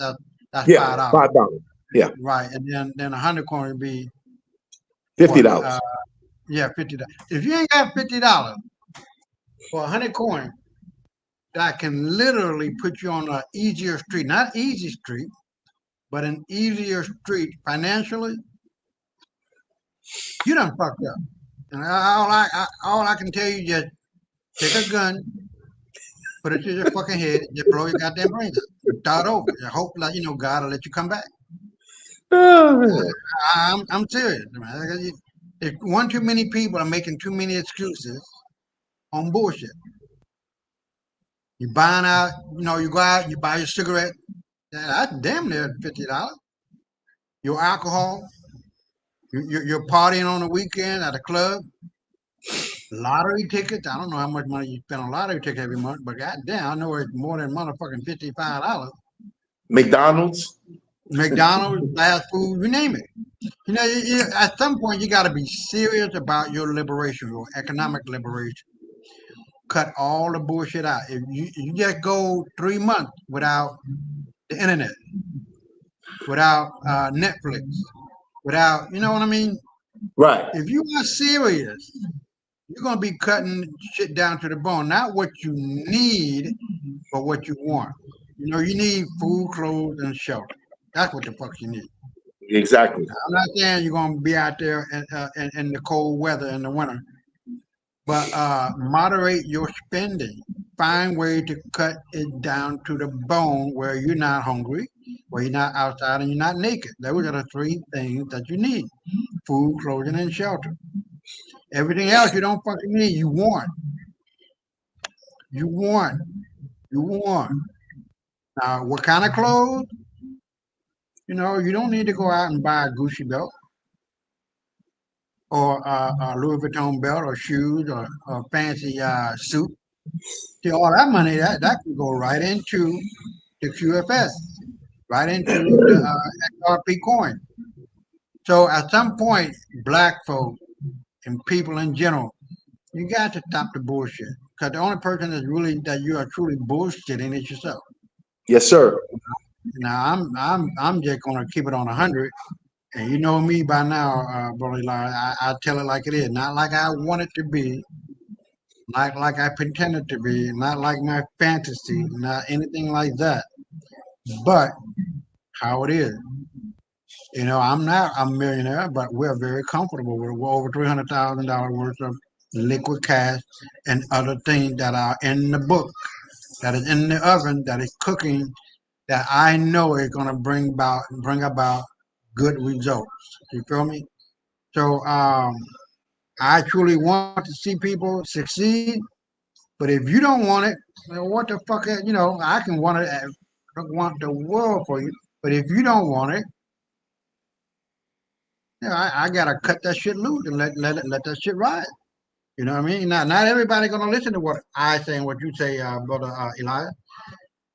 Yeah, $5. $5. Yeah, Right. And then 100 coins would be what? $50. Yeah, $50. If you ain't got $50 for 100 coins, that can literally put you on an easier street, not easy street, but an easier street financially. You done fucked up. And all I can tell you, just take a gun, put it to your fucking head, just blow your goddamn brains out. Start over. I hope, like, God will let you come back. Oh, man. I'm serious. Man. If one too many people are making too many excuses on bullshit. You buying out, you go out, you buy your cigarette. That's damn near $50. Your alcohol, you're partying on the weekend at a club. Lottery tickets. I don't know how much money you spend on lottery tickets every month, but goddamn, I know it's more than motherfucking $55. McDonald's? McDonald's, fast food, you name it. At some point, you got to be serious about your liberation, your economic liberation. Cut all the bullshit out. If you just go 3 months without the internet, without Netflix, without, you know what I mean? Right. If you are serious, you're going to be cutting shit down to the bone. Not what you need, but what you want. You need food, clothes, and shelter. That's what the fuck you need. Exactly. I'm not saying you're going to be out there in the cold weather in the winter, but moderate your spending. Find ways to cut it down to the bone where you're not hungry, where you're not outside, and you're not naked. Those are the 3 things that you need: food, clothing, and shelter. Everything else you don't fucking need. You want. You want. You want. Now, what kind of clothes? You don't need to go out and buy a Gucci belt or a Louis Vuitton belt or shoes or a fancy suit. See, all that money, that can go right into the QFS, right into the XRP coin. So at some point, black folk and people in general, you got to stop the bullshit. Because the only person that you are truly bullshitting is yourself. Yes, sir. Now I'm just gonna keep it on 100, and you know me by now, Brother Eli. I tell it like it is, not like I want it to be, not like I pretend it to be, not like my fantasy, not anything like that, but how it is. I'm not a millionaire, but we're very comfortable. We're over $300,000 worth of liquid cash and other things that are in the book, that is in the oven, that is cooking, that I know is going to bring about good results. You feel me? So I truly want to see people succeed, but if you don't want it, well, what the fuck? I can want it. Want the world for you, but if you don't want it, I gotta cut that shit loose and let that shit ride. You know what I mean? Not everybody gonna listen to what I say and what you say, brother Elijah,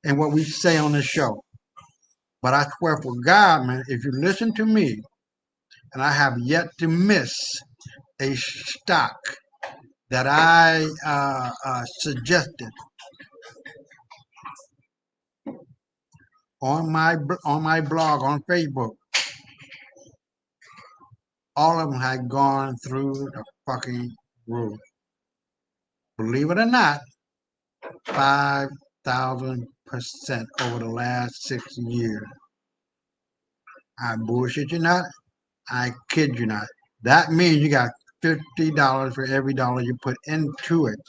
and what we say on this show. But I swear for God, man, if you listen to me, and I have yet to miss a stock that I suggested on my blog on Facebook, all of them had gone through the fucking roof. believe it or not, 5,000% over the last 6 years. I bullshit you not. I kid you not. That means you got $50 for every dollar you put into it.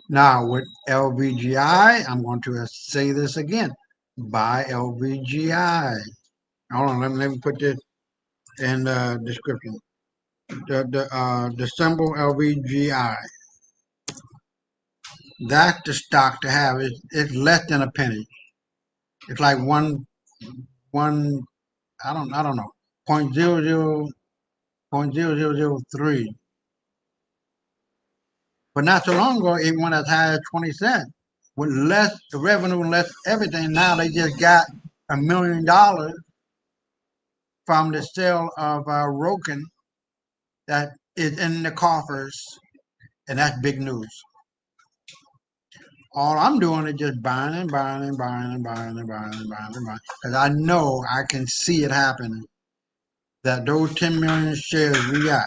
Now with LVGI, I'm going to say this again. Buy LVGI. Hold on, let me put this in the description. The symbol LVGI. That's the stock to have. It's less than a penny. It's like one I don't know, 0.0003. But not so long ago, it went as high as 20 cents. With less revenue and less everything, now they just got $1 million from the sale of Roken that is in the coffers, and that's big news. All I'm doing is just buying and buying and buying and buying and buying and buying and buying, because I know I can see it happening. That those 10 million shares we got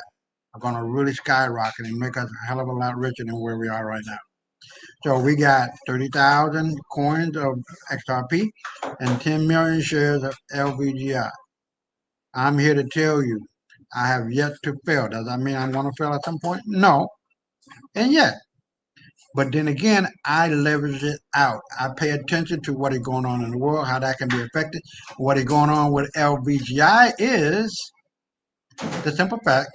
are going to really skyrocket and make us a hell of a lot richer than where we are right now. So we got 30,000 coins of XRP and 10 million shares of LVGI. I'm here to tell you, I have yet to fail. Does that mean I'm going to fail at some point? No. And yet, but then again, I leverage it out. I pay attention to what is going on in the world, how that can be affected. What is going on with LVGI is the simple fact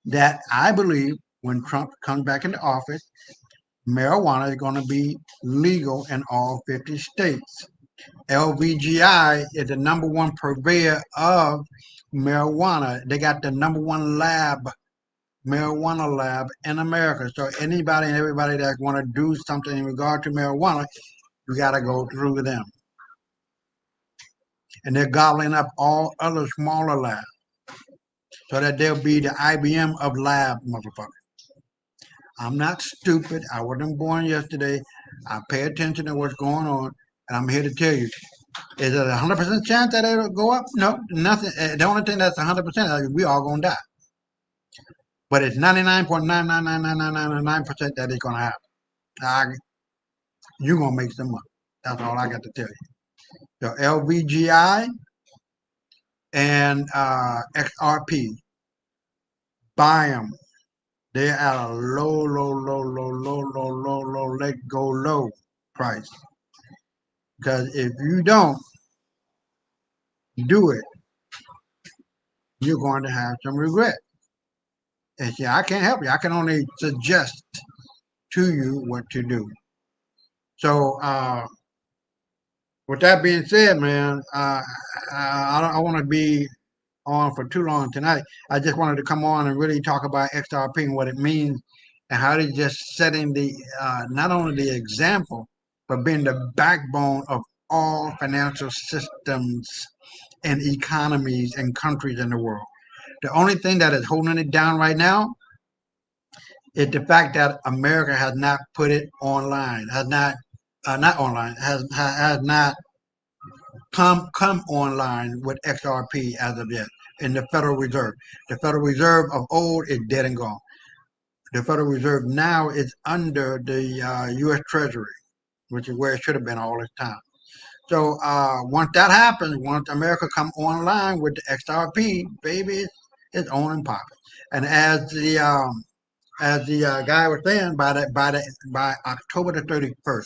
that I believe when Trump comes back into office, marijuana is going to be legal in all 50 states. LVGI is the number one purveyor of marijuana. They got the number one marijuana lab in America. So anybody and everybody that want to do something in regard to marijuana, you got to go through them. And they're gobbling up all other smaller labs so that they'll be the IBM of lab motherfuckers. I'm not stupid. I wasn't born yesterday. I pay attention to what's going on, and I'm here to tell you. Is it a 100% chance that it'll go up? No, nothing. The only thing that's 100% is we all gonna die. But it's 99.9999999% that it's gonna happen. You're gonna make some money. That's all I got to tell you. So LVGI and XRP, buy them. They're at a low, let go low price. Because if you don't do it, you're going to have some regret. And see, I can't help you. I can only suggest to you what to do. So, with that being said, man, I don't want to be on for too long tonight. I just wanted to come on and really talk about XRP and what it means and how it's just setting the not only the example, but being the backbone of all financial systems and economies and countries in the world. The only thing that is holding it down right now is the fact that America has not put it online, has not come online with XRP as of yet in the Federal Reserve. The Federal Reserve of old is dead and gone. The Federal Reserve now is under the U.S. Treasury, which is where it should have been all this time. So once that happens, once America come online with the XRP, baby, it's on and popping. And as the guy was saying, by October the 31st,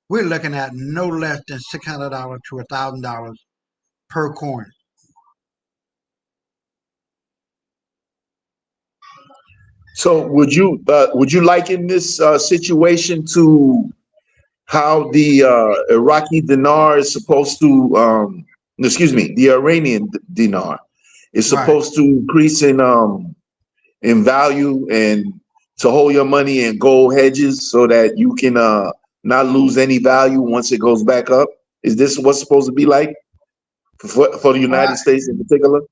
we're looking at no less than $600 to $1,000 per coin. So would you liken this situation to how the Iraqi dinar is supposed to the Iranian dinar is supposed to increase in value and to hold your money in gold hedges so that you can not lose any value once it goes back up? Is this what's supposed to be like for the United States in particular?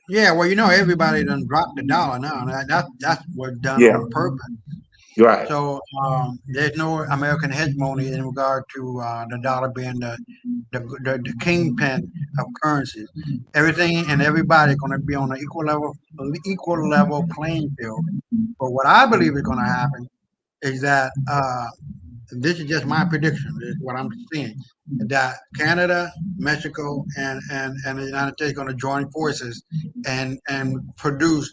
Yeah, well, everybody done dropped the dollar now. That's what's done Yeah. on purpose. Right. So there's no American hegemony in regard to the dollar being the kingpin of currencies. Everything and everybody going to be on an equal level playing field. But what I believe is going to happen is that this is just my prediction. This is what I'm seeing. That Canada, Mexico, and the United States are going to join forces and produce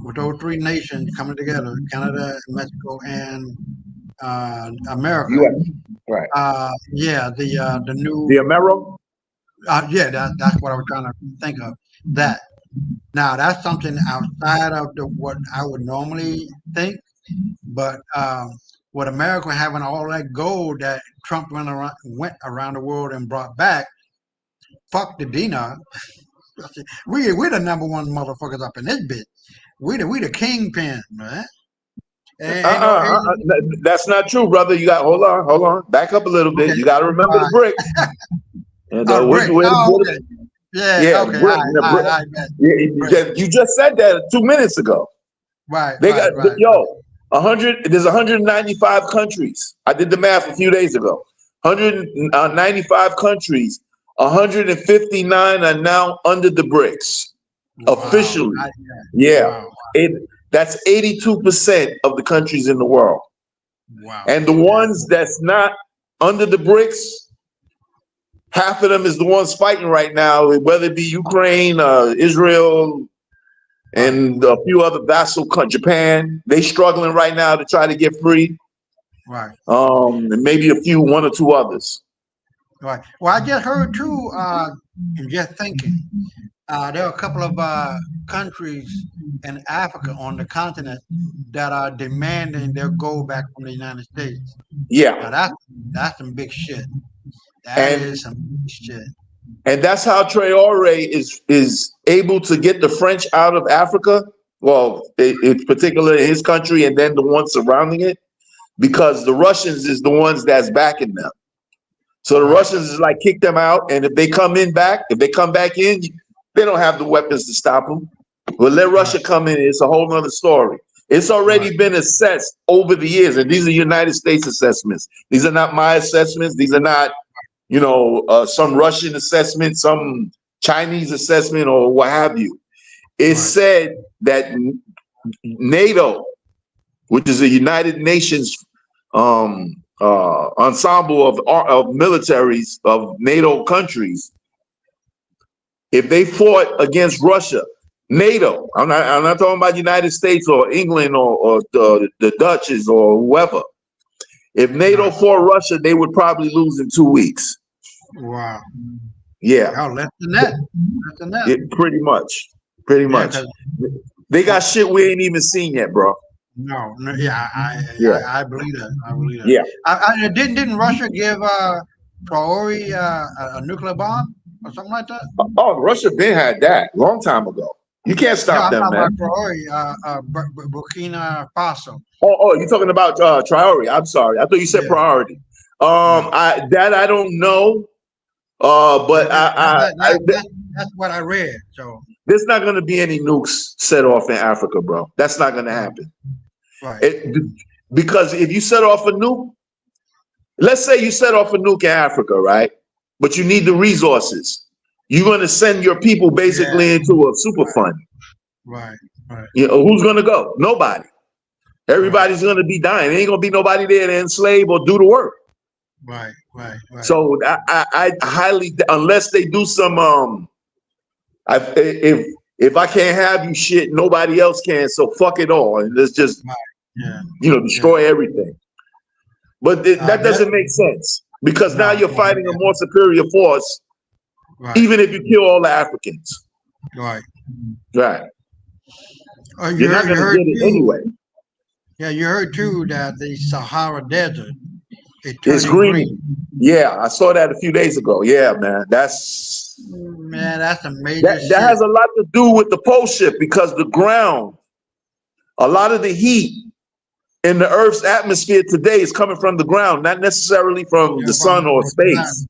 with those three nations coming together, Canada, Mexico, and America. U.S. Right. Yeah, the new The Amero. yeah, that's what I was trying to think of. That now that's something outside of what I would normally think, but with America having all that gold that Trump went around the world and brought back, fuck the dinar. We're the number one motherfuckers up in this bitch. We the kingpin, right? Ain't no That's not true, brother. You got hold on. Back up a little bit. okay. You got to remember the BRICS. And, Oh, where's Rick. where the Oh, okay. Yeah, Yeah, okay. BRICS. All right, bet. You just said that 2 minutes ago. Right, They right, got right. yo 100. There's 195 countries. I did the math a few days ago. 195 countries. 159 are now under the BRICS officially. Wow. Yeah, Wow. that's 82% of the countries in the world. Wow. And the ones that's not under the BRICS, half of them is the ones fighting right now, whether it be Ukraine, Israel, and a few other vassal countries, Japan. They struggling right now to try to get free. Right. And maybe one or two others. Right. Well, I just heard too, and just thinking, there are a couple of countries in Africa on the continent that are demanding their gold back from the United States. Yeah. Now that's some big shit. That And- is some big shit. And that's how Traore is able to get the French out of Africa. Well, in particular his country, and then the ones surrounding it, because the Russians is the ones that's backing them. So the Russians is like kick them out, and if they come back in, they don't have the weapons to stop them. But let Russia come in, it's a whole nother story. It's already been assessed over the years, and these are United States assessments. These are not my assessments. These are not, some Russian assessment, some Chinese assessment, or what have you. It said that NATO, which is a United Nations ensemble of militaries of NATO countries, if they fought against Russia, NATO, I'm not talking about United States or England or the Dutches or whoever. If NATO fought Russia, they would probably lose in 2 weeks. Wow. Yeah. Oh, less than that. Less than that. Pretty much. Pretty much. They got shit we ain't even seen yet, bro. No, yeah, I believe that. I believe that. Yeah. Didn't Russia give Traore a nuclear bomb or something like that? Oh, Russia been had that long time ago. You can't stop them, man. About Traore, Burkina Faso. Oh, you're talking about Traore. I'm sorry. I thought you said priority. I don't know. But that's what I read. So there's not going to be any nukes set off in Africa, bro. That's not going to happen. Right. Because if you set off a nuke, let's say you set off a nuke in Africa, right? But you need the resources. You're going to send your people basically into a super fund. Right. Who's going to go? Nobody. Everybody's going to be dying. There ain't going to be nobody there to enslave or do the work. Right. So I highly, unless they do some, if I can't have you shit, nobody else can. So fuck it all, and let's just, destroy everything. But that doesn't make sense, because now you're fighting a more superior force, even if you kill all the Africans. Right. You're not gonna get it anyway. Yeah, you heard too that the Sahara Desert is green. Yeah, I saw that a few days ago. Yeah, man, that's a major. That has a lot to do with the pole shift, because the ground, a lot of the heat in the Earth's atmosphere today is coming from the ground, not necessarily from the sun or space.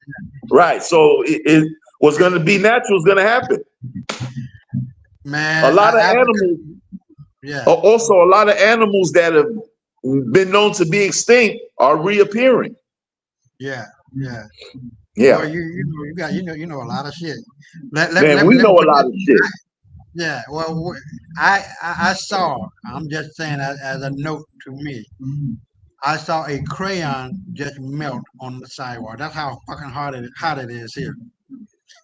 Right. So it what's going to be natural is going to happen. Man, a lot of animals. Yeah, Also, a lot of animals that have been known to be extinct are reappearing. yeah, yeah. Boy, Yeah, you know a lot of shit. Let let man, let me we let me know a put lot this. of shit. Yeah, well, I saw. I'm just saying as a note to me. I saw a crayon just melt on the sidewalk. That's how fucking hot it is here.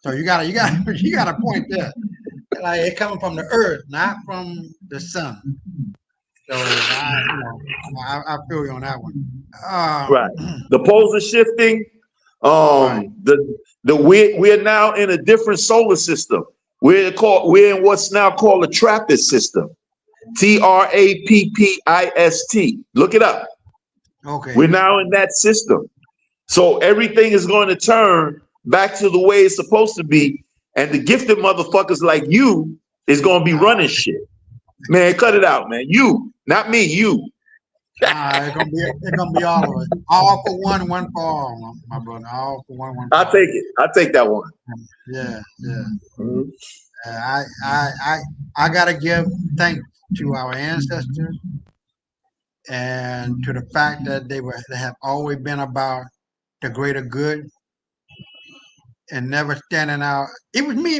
So you gotta you gotta point there. Like it coming from the earth, not from the sun. So I feel you on that one. Right. The poles are shifting. Right. We're now in a different solar system. We're in what's now called a TRAPPIST system. TRAPPIST. Look it up. Okay. We're now in that system. So everything is going to turn back to the way it's supposed to be. And the gifted motherfuckers like you is going to be Uh, running shit. Man, cut it out, man. You, not me, you. it's gonna be all of it. All for one for all, my brother. All for one for I'll all. take it. I'll take that one. Yeah, yeah. Mhm. Uh, I I I I gotta give thanks to our ancestors and to the fact that they have always been about the greater good and never standing out. It was me,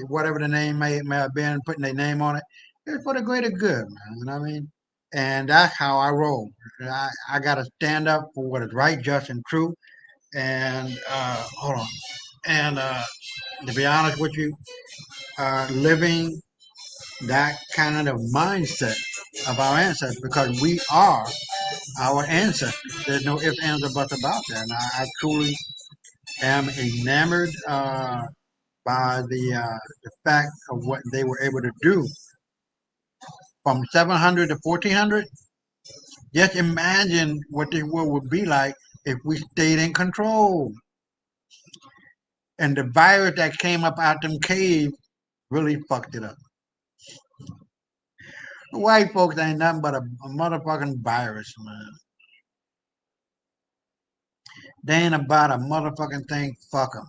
whatever the name may have been, putting their name on it. It's for the greater good, man. You know what I mean? And that's how I roll. I got to stand up for what is right, just, and true. And hold on. And to be honest with you, living that kind of mindset of our ancestors because we are our ancestors. There's no ifs, ands, or buts about that. And I truly am enamored by the fact of what they were able to do from 700 to 1400. Just imagine what this world would be like if we stayed in control. And the virus that came up out them caves really fucked it up. White folks ain't nothing but a motherfucking virus, man. They ain't about a motherfucking thing. Fuck them.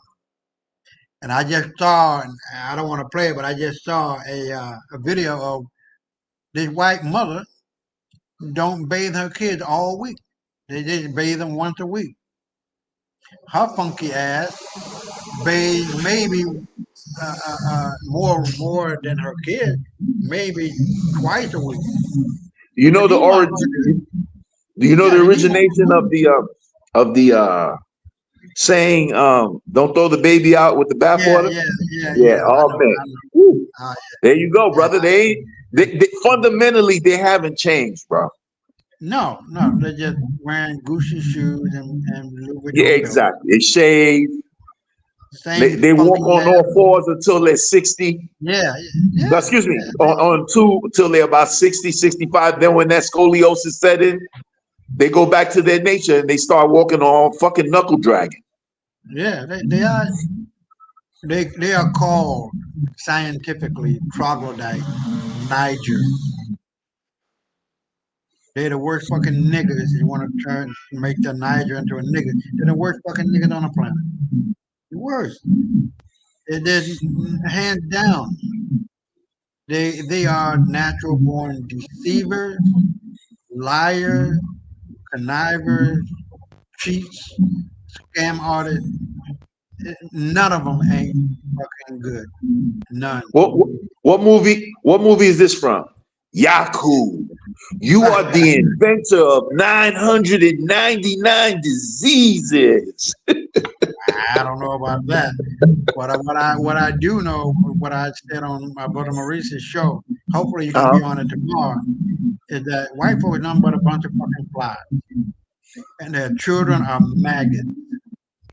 And I just saw, and I don't want to play it, but I just saw a video of this white mother don't bathe her kids all week. They just bathe them once a week. Her funky ass bathes maybe more than her kids, maybe twice a week. You But know the these origin. motherfuckers, Do you know the yeah, these origination of motherfuckers, the saying, "Don't throw the baby out with the yeah, bathwater"? yeah, yeah, Yeah. yeah. Oh man. I know. Woo. Uh, There you go, yeah, brother. They fundamentally they haven't changed, bro. no, no, they're just wearing Gucci shoes and Louis Yeah, Vuitton belt. exactly. They shave. Same They walk funky on ass. all fours until they're 60. Yeah, No, yeah, excuse me, yeah. on two until they're about 60, 65. Then when that scoliosis set in, they go back to their nature and they start walking on fucking knuckle dragging. Yeah, they are called scientifically troglodyte Niger. They're the worst fucking niggas. You want to turn make the Niger into a nigga? They're the worst fucking niggas on the planet. The worst. They're hands down. They are natural born deceivers, liars, connivers, cheats, scam artists. None of them ain't fucking good. None. What what movie is this from? Yaku. You are the inventor of 999 diseases. I don't know about that. What I do know, what I said on my brother Maurice's show, hopefully you can Uh-huh. be on it tomorrow, is that white folk is nothing but a bunch of fucking flies, and their children are maggots.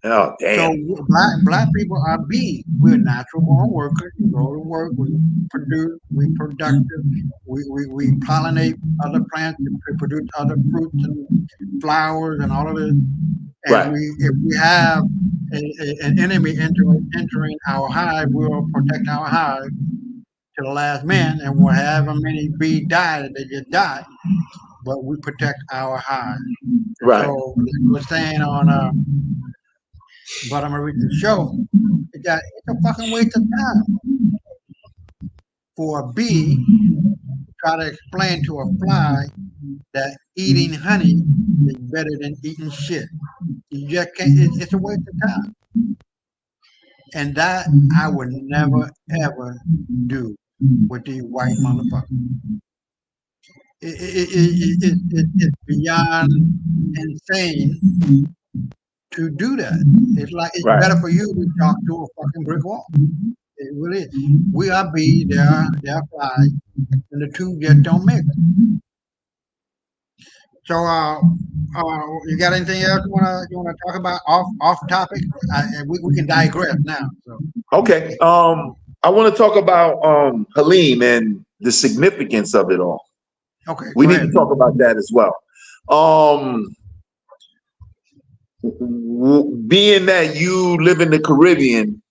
Oh So damn. black people are bees. We're natural born workers. We go to work. We produce. We productive. We pollinate other plants to produce other fruits and flowers and all of this. And Right. if we have an enemy entering our hive, we'll protect our hive to the last man, and we'll have how many bees die that they just die, but we protect our hive. And Right. so, like I was saying on Brother Mauritius show, it's a fucking waste of time for a bee try to explain to a fly that eating honey is better than eating shit. You just can't. It's a waste of time. And that I would never ever do with these white motherfuckers. It's beyond insane to do that. It's like it's Right. better for you to talk to a fucking brick wall. It really is. We are bees, they are flies, and the two just don't mix. So, you got anything else you wanna talk about off topic? We can digress now. So, Okay. I want to talk about Halim and the significance of it all. okay, We go need ahead. to talk about that as well. Being that you live in the Caribbean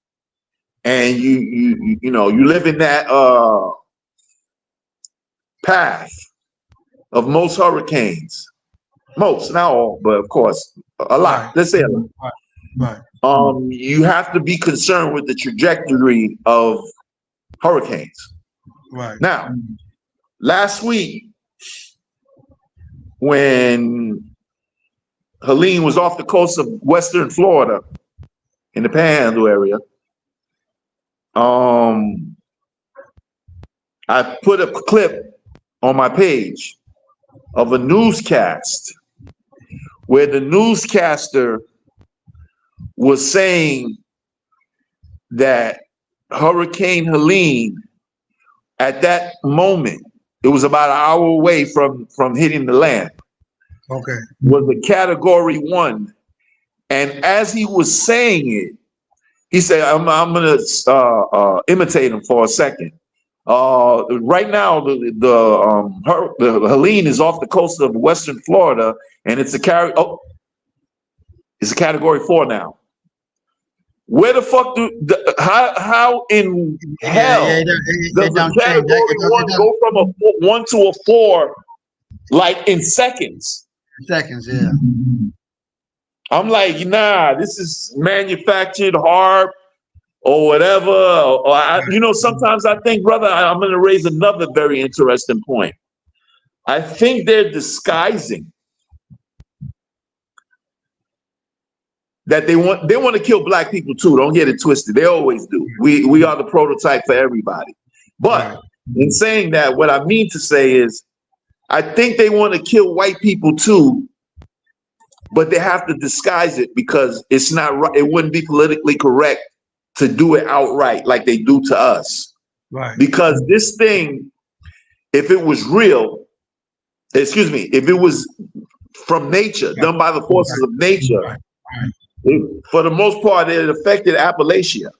and you live in that path of most hurricanes, most, not all, but of course a lot. Right. Let's say a lot. Right. You have to be concerned with the trajectory of hurricanes. Right. Now, last week when Helene was off the coast of Western Florida in the Panhandle area, I put a clip on my page of a newscast where the newscaster was saying that Hurricane Helene, at that moment, it was about an hour away from hitting the land, Okay. was a Category 1. And as he was saying it, he said, I'm going to imitate him for a second. Right now, the Helene is off the coast of Western Florida, and it's a Category 4 now. Where the fuck how in hell does a don't change Category that. 1 go from a 1 to a 4 like in seconds? Seconds, yeah. I'm like, nah, this is manufactured harp or whatever. Sometimes I think, brother, I'm going to raise another very interesting point. I think they're disguising that they want to kill black people too. Don't get it twisted. They always do. We are the prototype for everybody. But in saying that, what I mean to say is, I think they want to kill white people too, but they have to disguise it because it's not right. It wouldn't be politically correct to do it outright like they do to us. Right. Because this thing, if it was real, if it was from nature, done by the forces of nature, for the most part, it affected Appalachia.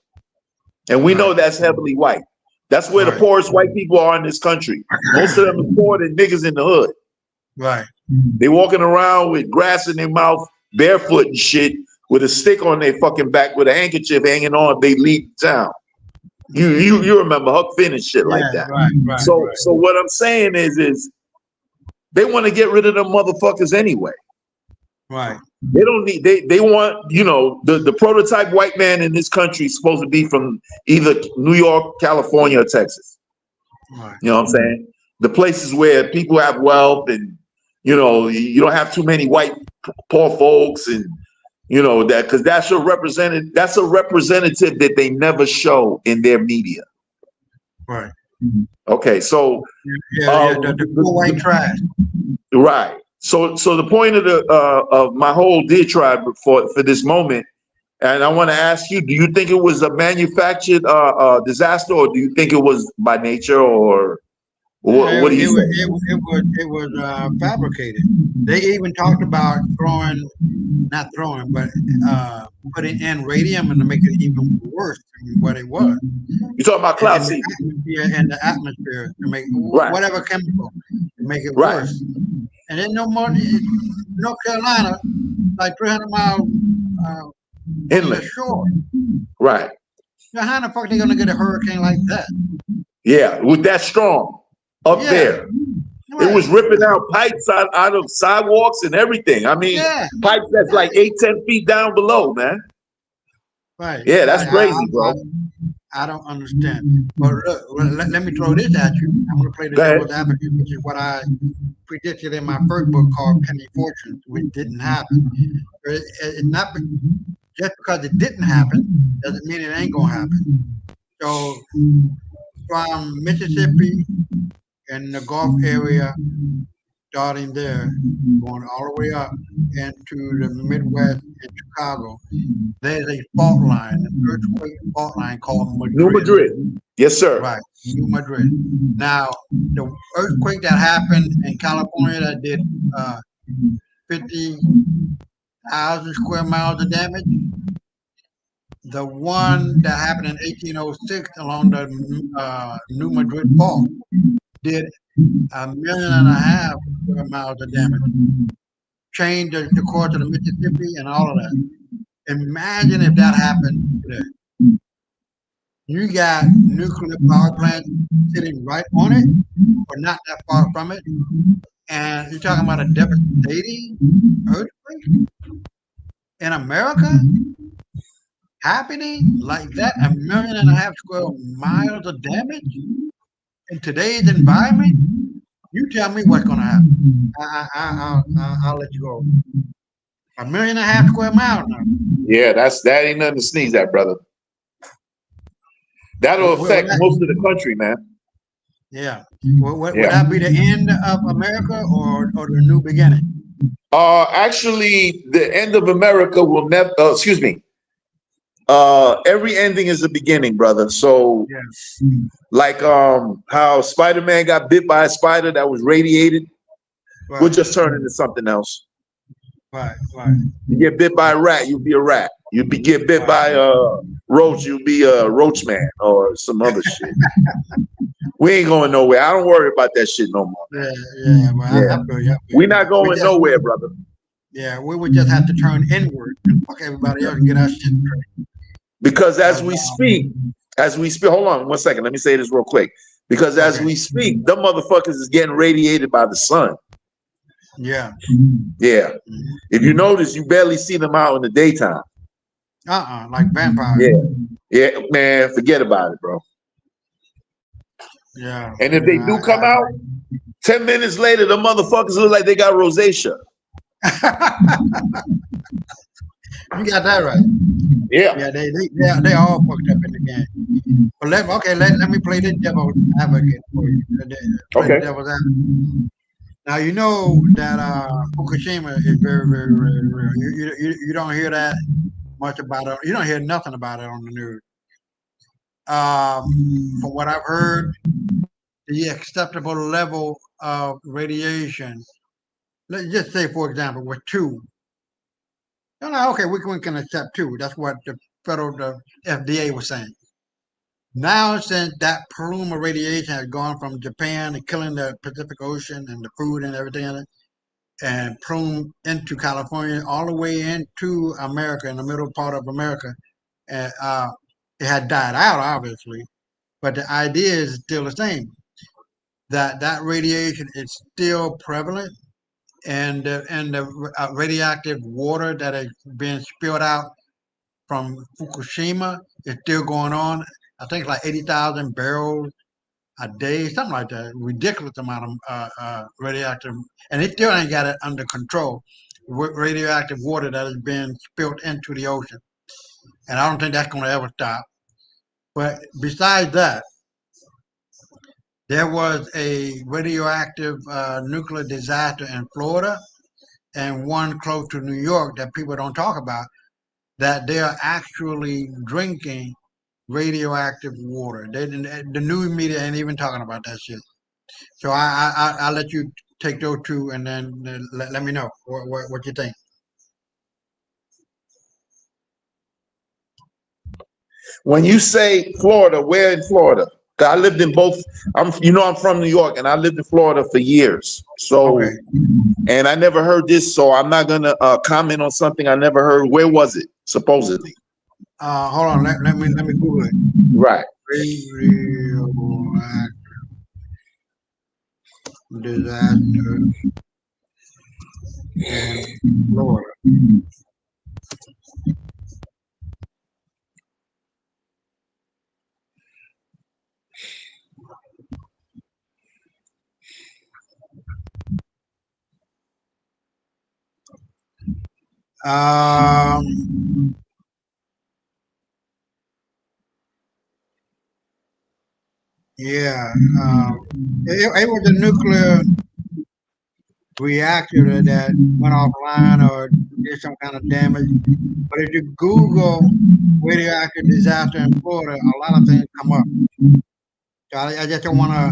And we know that's heavily white. That's where the poorest white people are in this country. Most of them are poorer than niggas in the hood. Right. They walking around with grass in their mouth, barefoot and shit, with a stick on their fucking back with a handkerchief hanging on. They leave town. You remember Huck Finn and shit like that. Right. So what I'm saying is they want to get rid of them motherfuckers anyway. Right. They don't need. They want the prototype white man in this country is supposed to be from either New York, California, or Texas. Right. You know what I'm saying? The places where people have wealth and you don't have too many white poor folks and that because that's a representative that they never show in their media. Right. Okay, so the poor white trash. Right. So the point of my whole diatribe for this moment, and I want to ask you: do you think it was a manufactured disaster, or do you think it was by nature, or what do you think? It was fabricated. They even talked about putting in radium and to make it even worse than what it was. You talking about cloud seeding? In the atmosphere to make whatever chemical to make it Right. worse. And then no more. North Carolina, like 300 miles inland shore. Right. Now, how the fuck they gonna get a hurricane like that? Yeah, with that strong up there. Right. It was ripping out pipes out of sidewalks and everything. I mean, pipes that's like 8-10 feet down below, man. Right. Yeah, that's crazy, bro. I don't understand. But look, let me throw this at you. I'm going to play the Go ahead. devil's advocate, which is what I predicted in my first book called Penny Fortunes, which didn't happen. It's not just because it didn't happen doesn't mean it ain't going to happen. So from Mississippi and the Gulf area, starting there, going all the way up into the Midwest and Chicago, there's a fault line, an earthquake fault line called New Madrid. Madrid. Yes, sir. Right, New Madrid. Now, the earthquake that happened in California that did 50,000 square miles of damage, the one that happened in 1806 along the New Madrid fault did 1.5 million square miles of damage. Changed the course of the Mississippi and all of that. Imagine if that happened today. You got nuclear power plants sitting right on it, or not that far from it, and you're talking about a devastating earthquake in America happening like that, 1.5 million square miles of damage in today's environment. You tell me what's going to happen. I'll let you go. 1.5 million square miles now. Yeah, that ain't nothing to sneeze at, brother. That'll affect most of the country, man. Yeah. Would that be the end of America or the new beginning? Actually, the end of America will never. Excuse me. Every ending is a beginning, brother. So, Yeah. like how Spider-Man got bit by a spider that was radiated, Right. we'll just turn into something else. Right. You get bit by a rat, you'll be a rat. Get bit by a roach, you'll be a roach man or some other shit. We ain't going nowhere. I don't worry about that shit no more. Yeah. Well, I feel you. We're not going nowhere, brother. Yeah, we would just have to turn inward and fuck everybody else and get our shit straight. Because as we speak, hold on 1 second. Let me say this real quick. Because as we speak, them motherfuckers is getting radiated by the sun. Yeah. Yeah. If you notice, you barely see them out in the daytime. Like vampires. Yeah, man, forget about it, bro. Yeah. And if they do come out, 10 minutes later, the motherfuckers look like they got rosacea. You got that right. Yeah. Yeah, they all fucked up in the game. But let me play the devil's advocate for you. Okay. Devil's advocate. Now you know that Fukushima is very, very, very real. You don't hear that much about it. You don't hear nothing about it on the news. From what I've heard, the acceptable level of radiation, let's just say, for example, with 2. They're like, okay, we can accept 2. That's what the FDA was saying. Now, since that plume of radiation has gone from Japan and killing the Pacific Ocean and the food and everything in it, and plume into California, all the way into America, in the middle part of America, and it had died out, obviously, but the idea is still the same. That radiation is still prevalent, and the radioactive water that is being spilled out from Fukushima is still going on. I think like 80,000 barrels a day, something like that. Ridiculous amount of radioactive, and it still ain't got it under control. Radioactive water that is being spilled into the ocean, and I don't think that's going to ever stop. But besides that, there was a radioactive nuclear disaster in Florida and one close to New York that people don't talk about, that they are actually drinking radioactive water. The news media ain't even talking about that shit. So I'll let you take those 2 and then let me know what you think. When you say Florida, where in Florida? 'Cause I lived in both. I'm from New York, and I lived in Florida for years. So, Okay. And I never heard this, so I'm not gonna comment on something I never heard. Where was it supposedly? Hold on. Let me Google it. Right. Radioactive disaster in Florida. Um, yeah, it was a nuclear reactor that went offline or did some kind of damage. But if you Google radioactive disaster in Florida, a lot of things come up. So I just don't want to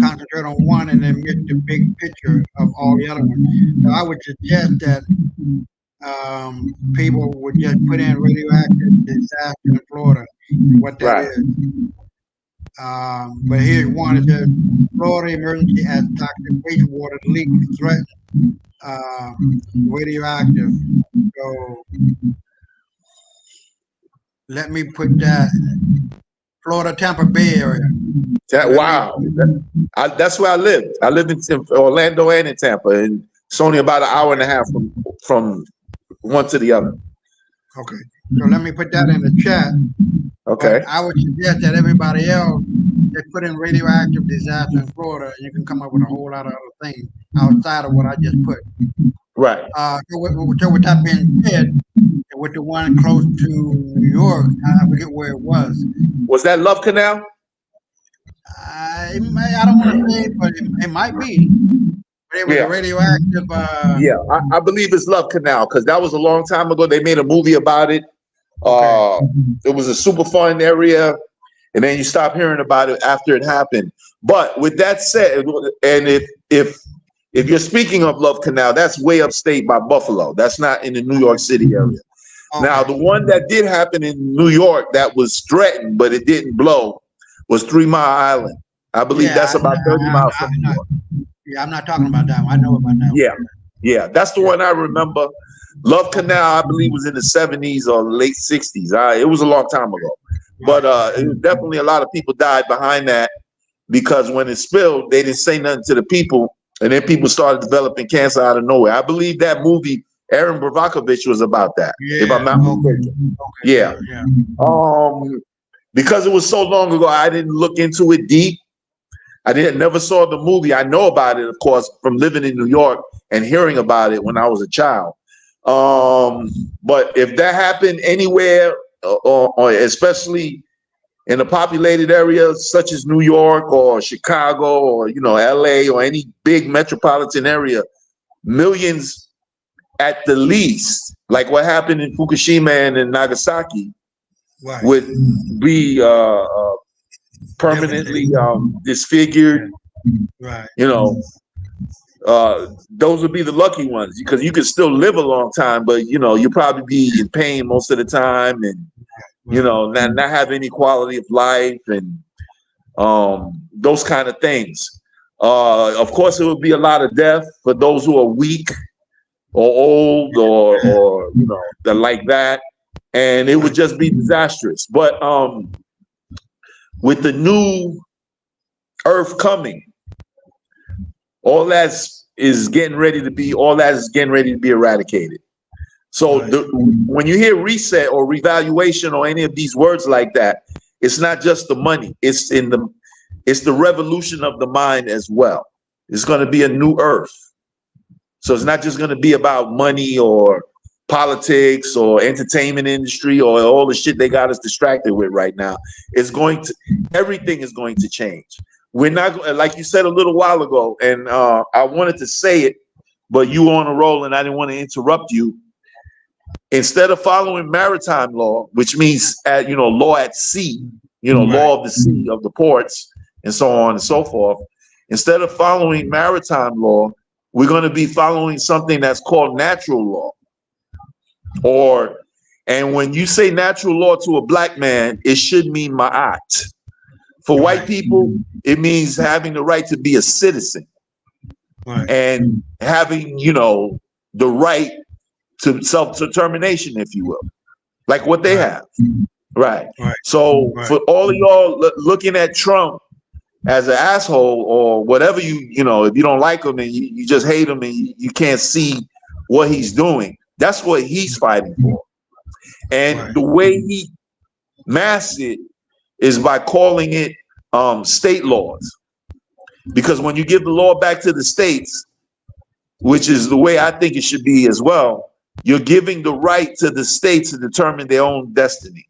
concentrate on one and then miss the big picture of all the other ones. So I would suggest that people would just put in radioactive disaster in Florida and what that Right. is. But here's one. It says Florida emergency as toxic wastewater leak threat radioactive. So let me put that Florida Tampa Bay area. So let me. Wow. That's where I lived. I lived in Orlando and in Tampa, and it's only about an hour and a half from one to the other. Okay. So let me put that in the chat. Okay. But I would suggest that everybody else just put in radioactive disaster in Florida, and you can come up with a whole lot of other things outside of what I just put. Right. So with that being said, with the one close to New York, I forget where it was. Was that Love Canal? I don't want to say, but it might be. But it was a Yeah. radioactive. Yeah. I believe it's Love Canal because that was a long time ago. They made a movie about it. Okay. It was a super fun area, and then you stop hearing about it after it happened. But with that said, and if you're speaking of Love Canal, that's way upstate by Buffalo. That's not in the New York City area. Okay. Now, the one that did happen in New York that was threatened, but it didn't blow, was 3 Mile Island. I believe that's about 30 miles from New York. Yeah, I'm not talking about that one. I know about that Yeah, one. yeah, that's the one I remember. Love Canal, I believe, was in the 70s or late 60s. It was a long time ago. But it was definitely a lot of people died behind that because when it spilled, they didn't say nothing to the people, and then people started developing cancer out of nowhere. I believe that movie, Aaron Brockovich, was about that, if I'm not mistaken. Okay. Yeah. Because it was so long ago, I didn't look into it deep. I never saw the movie. I know about it, of course, from living in New York and hearing about it when I was a child. But if that happened anywhere, or especially in a populated area such as New York or Chicago or LA or any big metropolitan area, millions at the least, like what happened in Fukushima and in Nagasaki, would be permanently disfigured. Right. Those would be the lucky ones because you could still live a long time, but you probably be in pain most of the time, and not have any quality of life and those kind of things. Of course, it would be a lot of death for those who are weak or old or that like that, and it would just be disastrous. But with the new Earth coming, all that is getting ready to be eradicated. So when you hear reset or revaluation or any of these words like that, it's not just the money. It's the revolution of the mind as well. It's going to be a new Earth. So it's not just going to be about money or politics or entertainment industry or all the shit they got us distracted with right now. Everything is going to change. We're not, like you said a little while ago, and I wanted to say it, but you were on a roll and I didn't want to interrupt you. Instead of following maritime law, which means law at sea, law of the sea, of the ports, and so on and so forth, instead of following maritime law, we're going to be following something that's called natural law. And when you say natural law to a black man, it should mean ma'at. For white people, it means having the right to be a citizen and having, the right to self-determination, if you will, like what they have. Right. So for all of y'all looking at Trump as an asshole or whatever, if you don't like him and you just hate him and you can't see what he's doing, that's what he's fighting for. And the way he masks it is by calling it state laws. Because when you give the law back to the states, which is the way I think it should be as well, you're giving the right to the states to determine their own destiny.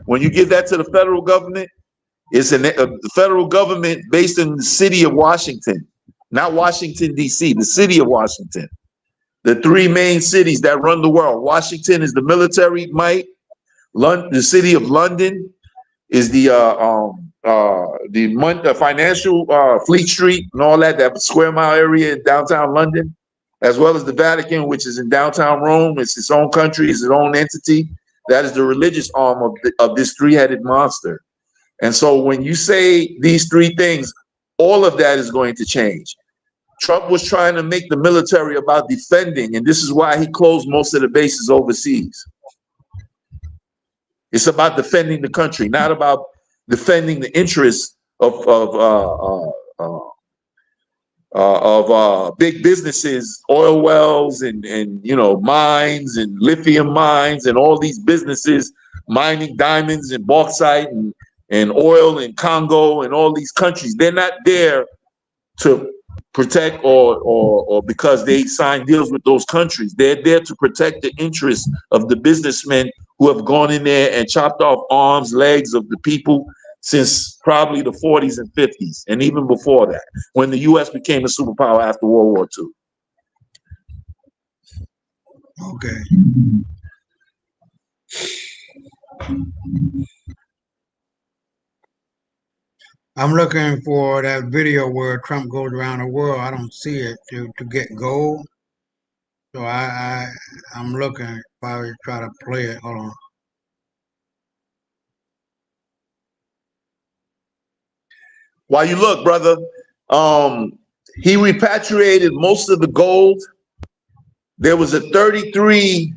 When you give that to the federal government, it's the federal government based in the city of Washington, not Washington, D.C., the city of Washington. The three main cities that run the world. Washington is the military might. The city of London is the financial Fleet Street and all that square mile area in downtown London, as well as the Vatican, which is in downtown Rome. It's its own country, it's its own entity. That is the religious arm of this three-headed monster. And so when you say these three things, all of that is going to change. Trump was trying to make the military about defending, and this is why he closed most of the bases overseas. It's about defending the country, not about defending the interests of big businesses, oil wells, and mines and lithium mines, and all these businesses mining diamonds and bauxite and oil in Congo and all these countries. They're not there to protect or because they signed deals with those countries. They're there to protect the interests of the businessmen who have gone in there and chopped off arms, legs of the people since probably the 40s and 50s, and even before that, when the U.S. became a superpower after World War II. Okay. I'm looking for that video where Trump goes around the world. I don't see it to get gold. So I'm looking, probably try to play it. Hold on. While you look, brother, he repatriated most of the gold. There was a 33,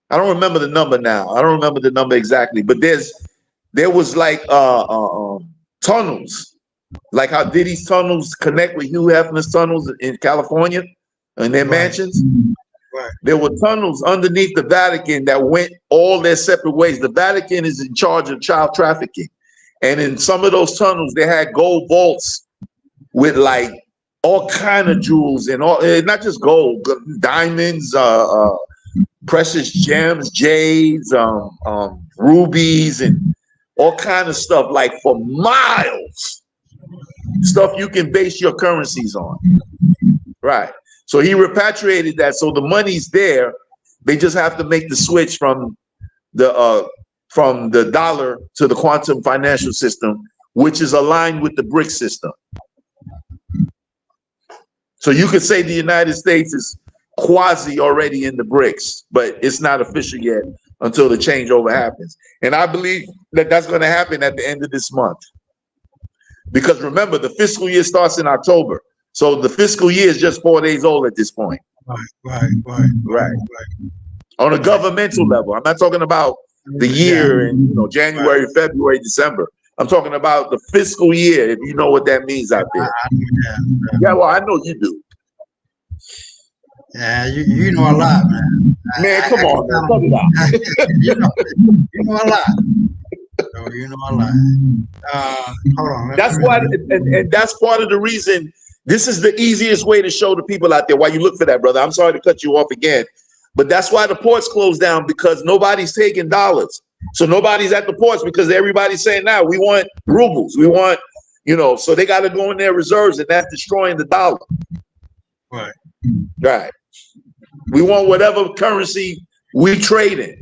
I don't remember the number now. I don't remember the number exactly, but there was like tunnels, like how Diddy's tunnels connect with Hugh Hefner's tunnels in California and their mansions. Right. There were tunnels underneath the Vatican that went all their separate ways. The Vatican is in charge of child trafficking. And in some of those tunnels, they had gold vaults with like all kind of jewels and all, not just gold, but diamonds, precious gems, jades, rubies, and all kind of stuff, like for miles. Stuff you can base your currencies on. Right. So he repatriated that. So the money's there. They just have to make the switch from the dollar to the quantum financial system, which is aligned with the BRICS system. So you could say the United States is quasi already in the BRICS, but it's not official yet until the changeover happens. And I believe that that's going to happen at the end of this month. Because remember, the fiscal year starts in October. So the fiscal year is just 4 days old at this point. Right. On a governmental level. I'm not talking about the year in January, February, December. I'm talking about the fiscal year, if you know what that means out there. Yeah, well, I know you do. Yeah, you know a lot, man. Man, come on, man. Cut it out. you know a lot. So you know a lot. Hold on. That's why, and that's part of the reason. This is the easiest way to show the people out there why you look for that, brother. I'm sorry to cut you off again, but that's why the ports closed down, because nobody's taking dollars. So nobody's at the ports because everybody's saying now we want rubles. We want, so they got to go in their reserves, and that's destroying the dollar. Right. Right. We want whatever currency we trade in.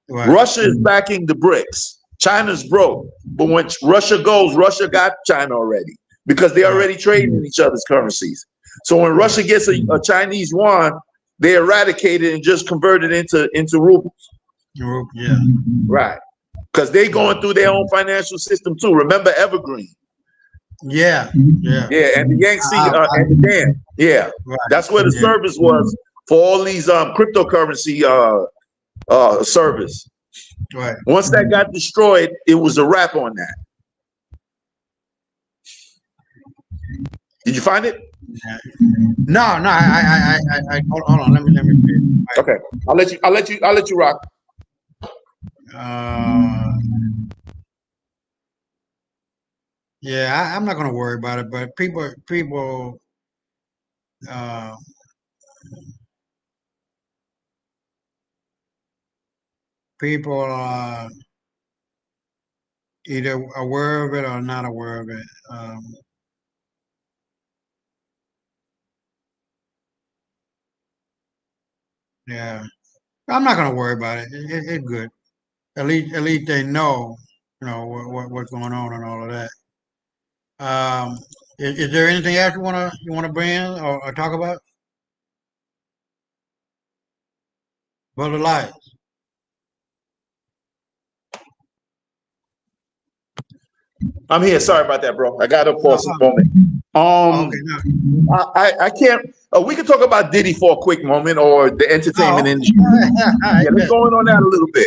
Right. Russia is backing the BRICS. China's broke. But when Russia goes, Russia got China already because they're already trading in each other's currencies. So when Russia gets a Chinese yuan, they eradicate it and just convert it into rubles. Yeah. Right. Because they're going through their own financial system too. Remember Evergreen? Yeah. Yeah, and the Yangtze and the dam. Yeah. Right. That's where the service was for all these cryptocurrency service. Right. Once that got destroyed, it was a wrap on that. Did you find it? No. I hold on. Let me. Okay, I'll let you rock. Yeah, I'm not gonna worry about it. But people, uh, people are either aware of it or not aware of it. Yeah, I'm not gonna worry about it. It's good. At least they know, what's going on and all of that. Is there anything else you wanna bring in or talk about? Brother Light. I'm here. Sorry about that, bro. I got up for Oh, a moment. okay. No. I can't. We can talk about Diddy for a quick moment, or the Oh, entertainment okay. industry. All right, Yeah, let's bet. go in on that a little bit.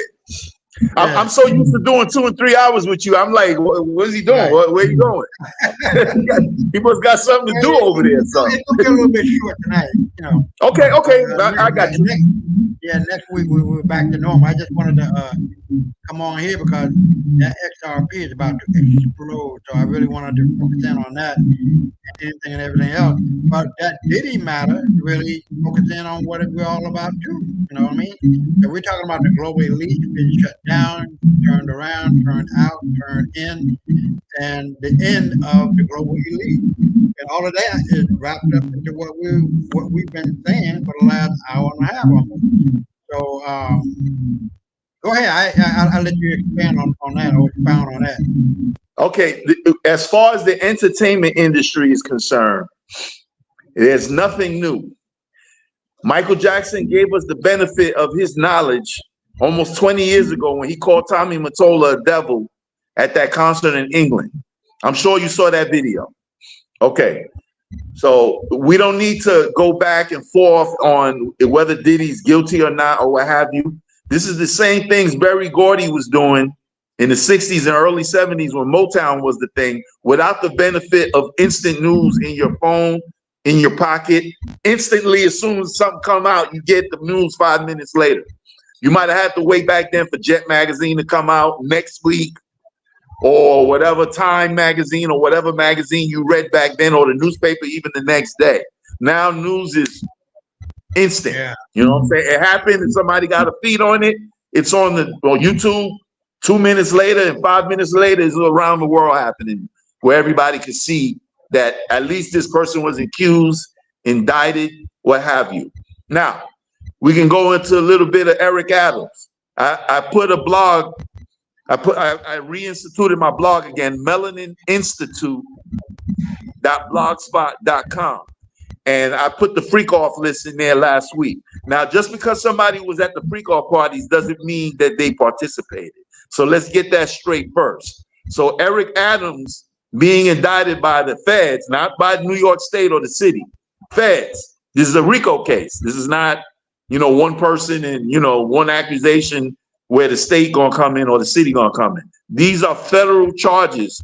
Yeah, I'm so used to doing 2 and 3 hours with you. I'm like, what is he doing? right. Where you going? He must got something to Well, do over there. it's So gonna be a little bit short tonight, okay, but okay, I got you. next week we're back to normal. I just wanted to come on here because that XRP is about to explode, so I really wanted to focus in on that anything and everything else. But that Diddy matter really focus in on what we're all about too. You know what I mean? So we're talking about the global elite being shut down, turned around, turned out, turned in, and the end of the global elite. And all of that is wrapped up into what we've been saying for the last hour and a half almost. So go ahead. I'll let you expand on that or expound on that. Okay, as far as the entertainment industry is concerned, there's nothing new. Michael Jackson gave us the benefit of his knowledge almost 20 years ago when he called Tommy Mottola a devil at that concert in England. I'm sure you saw that video. Okay, so we don't need to go back and forth on whether Diddy's guilty or not or what have you. This is the same things Berry Gordy was doing in the 60s and early 70s when Motown was the thing, without the benefit of instant news in your phone, in your pocket. Instantly, as soon as something come out, you get the news 5 minutes later. You might have had to wait back then for Jet Magazine to come out next week, or whatever Time magazine or whatever magazine you read back then, or the newspaper even the next day. Now news is instant. Yeah. You know what I'm saying? It happened and somebody got a feed on it. It's on YouTube 2 minutes later, and 5 minutes later it's around the world happening, where everybody can see that at least this person was accused, indicted, what have you. Now, we can go into a little bit of Eric Adams. I put a blog, I reinstituted my blog again, melaninstitute.blogspot.com. And I put the freak off list in there last week. Now, just because somebody was at the freak off parties doesn't mean that they participated. So let's get that straight first. So Eric Adams being indicted by the feds, not by New York State or the city, feds. This is a RICO case. This is not, one person and, one accusation where the state gonna come in or the city gonna come in. These are federal charges.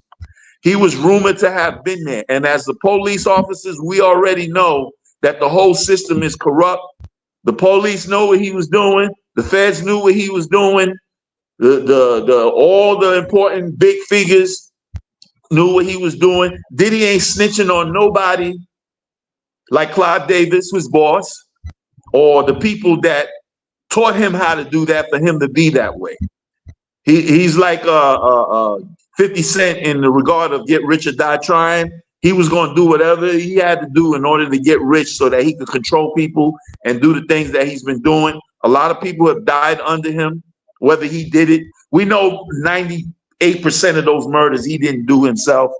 He was rumored to have been there. And as the police officers, we already know that the whole system is corrupt. The police know what he was doing. The feds knew what he was doing. All the important big figures knew what he was doing. Diddy ain't snitching on nobody like Clive Davis, his boss, or the people that taught him how to do that for him to be that way. He's like 50 Cent in the regard of get rich or die trying. He was going to do whatever he had to do in order to get rich so that he could control people and do the things that he's been doing. A lot of people have died under him, whether he did it. We know 98% of those murders he didn't do himself.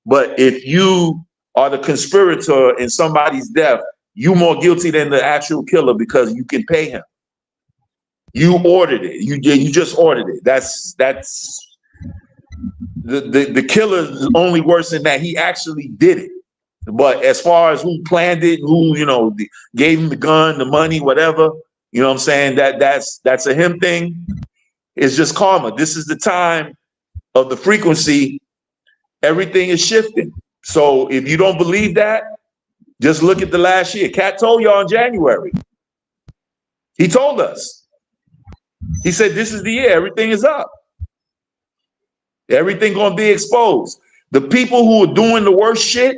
But if you are the conspirator in somebody's death, you're more guilty than the actual killer because you can pay him. You ordered it. You just ordered it. That's the killer is only worse than that. He actually did it. But as far as who planned it, who gave him the gun, the money, whatever, what I'm saying, that's a him thing. It's just karma. This is the time of the frequency. Everything is shifting. So if you don't believe that, just look at the last year. Cat told y'all in January. He told us. He said, this is the year. Everything is up. Everything going to be exposed. The people who are doing the worst shit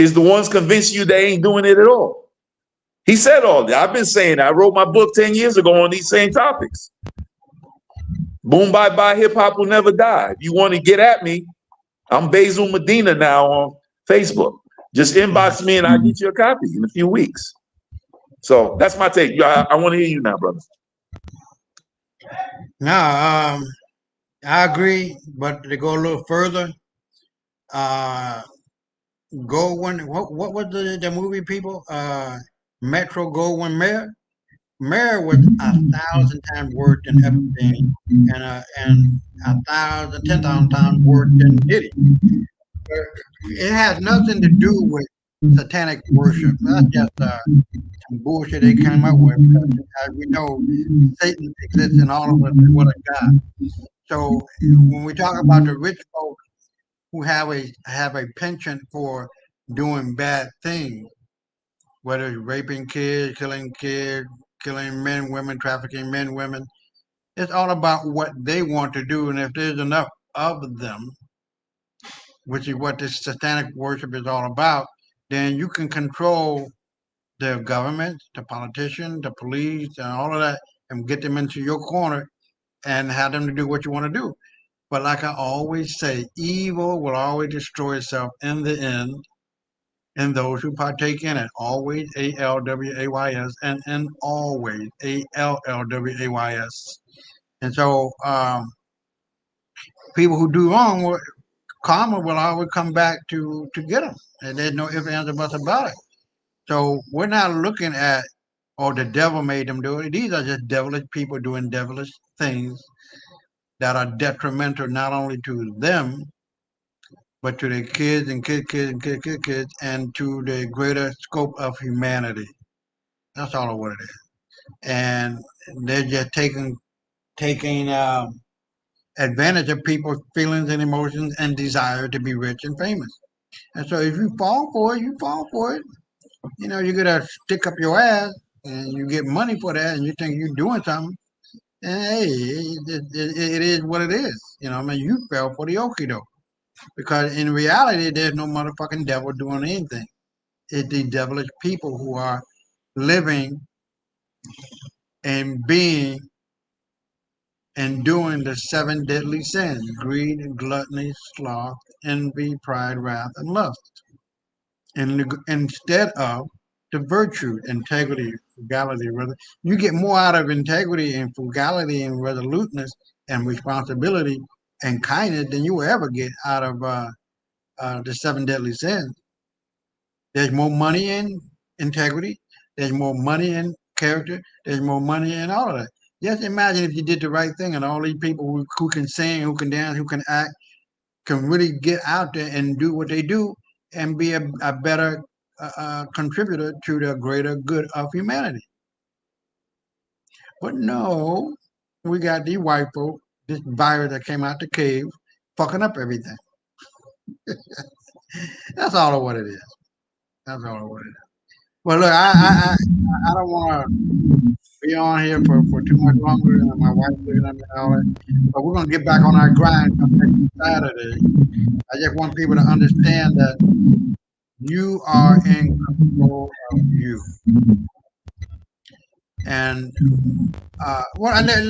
is the ones convincing you they ain't doing it at all. He said all that. I've been saying that. I wrote my book 10 years ago on these same topics. Boom, bye, bye, hip hop will never die. If you want to get at me, I'm Basil Medina now on Facebook. Just inbox me and I'll get you a copy in a few weeks. So that's my take. I want to hear you now, brother. No, I agree, but to go a little further, Goldwyn, what was the movie, people? Metro Goldwyn Mayer. Mayer was 1,000 times worse than Epstein, and 10,000 times worse than Diddy. It has nothing to do with satanic worship. That's just some bullshit they came up with. Because, as we know, Satan exists in all of us as well as God. So when we talk about the rich folks who have a penchant for doing bad things, whether it's raping kids, killing men, women, trafficking men, women, it's all about what they want to do. And if there's enough of them, which is what this satanic worship is all about, then you can control the government, the politicians, the police, and all of that, and get them into your corner and have them to do what you want to do. But like I always say, evil will always destroy itself in the end, and those who partake in it. Always ALWAYS, and always ALLWAYS. And so people who do wrong, karma will always come back to get them. And there's no ifs, ands, or buts about it. So we're not looking at, oh, the devil made them do it. These are just devilish people doing devilish things that are detrimental not only to them, but to their kids and kids, and to the greater scope of humanity. That's all of what it is. And they're just taking advantage of people's feelings and emotions and desire to be rich and famous. And so if you fall for it, you fall for it. You know, you're gonna stick up your ass and you get money for that, and you think you're doing something. And hey, it is what it is. You know, I mean, you fell for the okie doke. Because in reality, there's no motherfucking devil doing anything. It's the devilish people who are living and being and doing the 7 deadly sins: greed, gluttony, sloth, envy, pride, wrath, and lust. And instead of the virtue, integrity, frugality, you get more out of integrity and frugality and resoluteness and responsibility and kindness than you will ever get out of the 7 deadly sins. There's more money in integrity. There's more money in character. There's more money in all of that. Just imagine if you did the right thing, and all these people who can sing, who can dance, who can act, can really get out there and do what they do and be a better contributor to the greater good of humanity. But no, we got these white folk, this virus that came out the cave, fucking up everything. That's all of what it is. That's all of what it is. Well, look, I don't want to be on here for too much longer. And my wife's looking at me and all that. But we're going to get back on our grind come next Saturday. I just want people to understand that you are in control of you. And well, go ahead.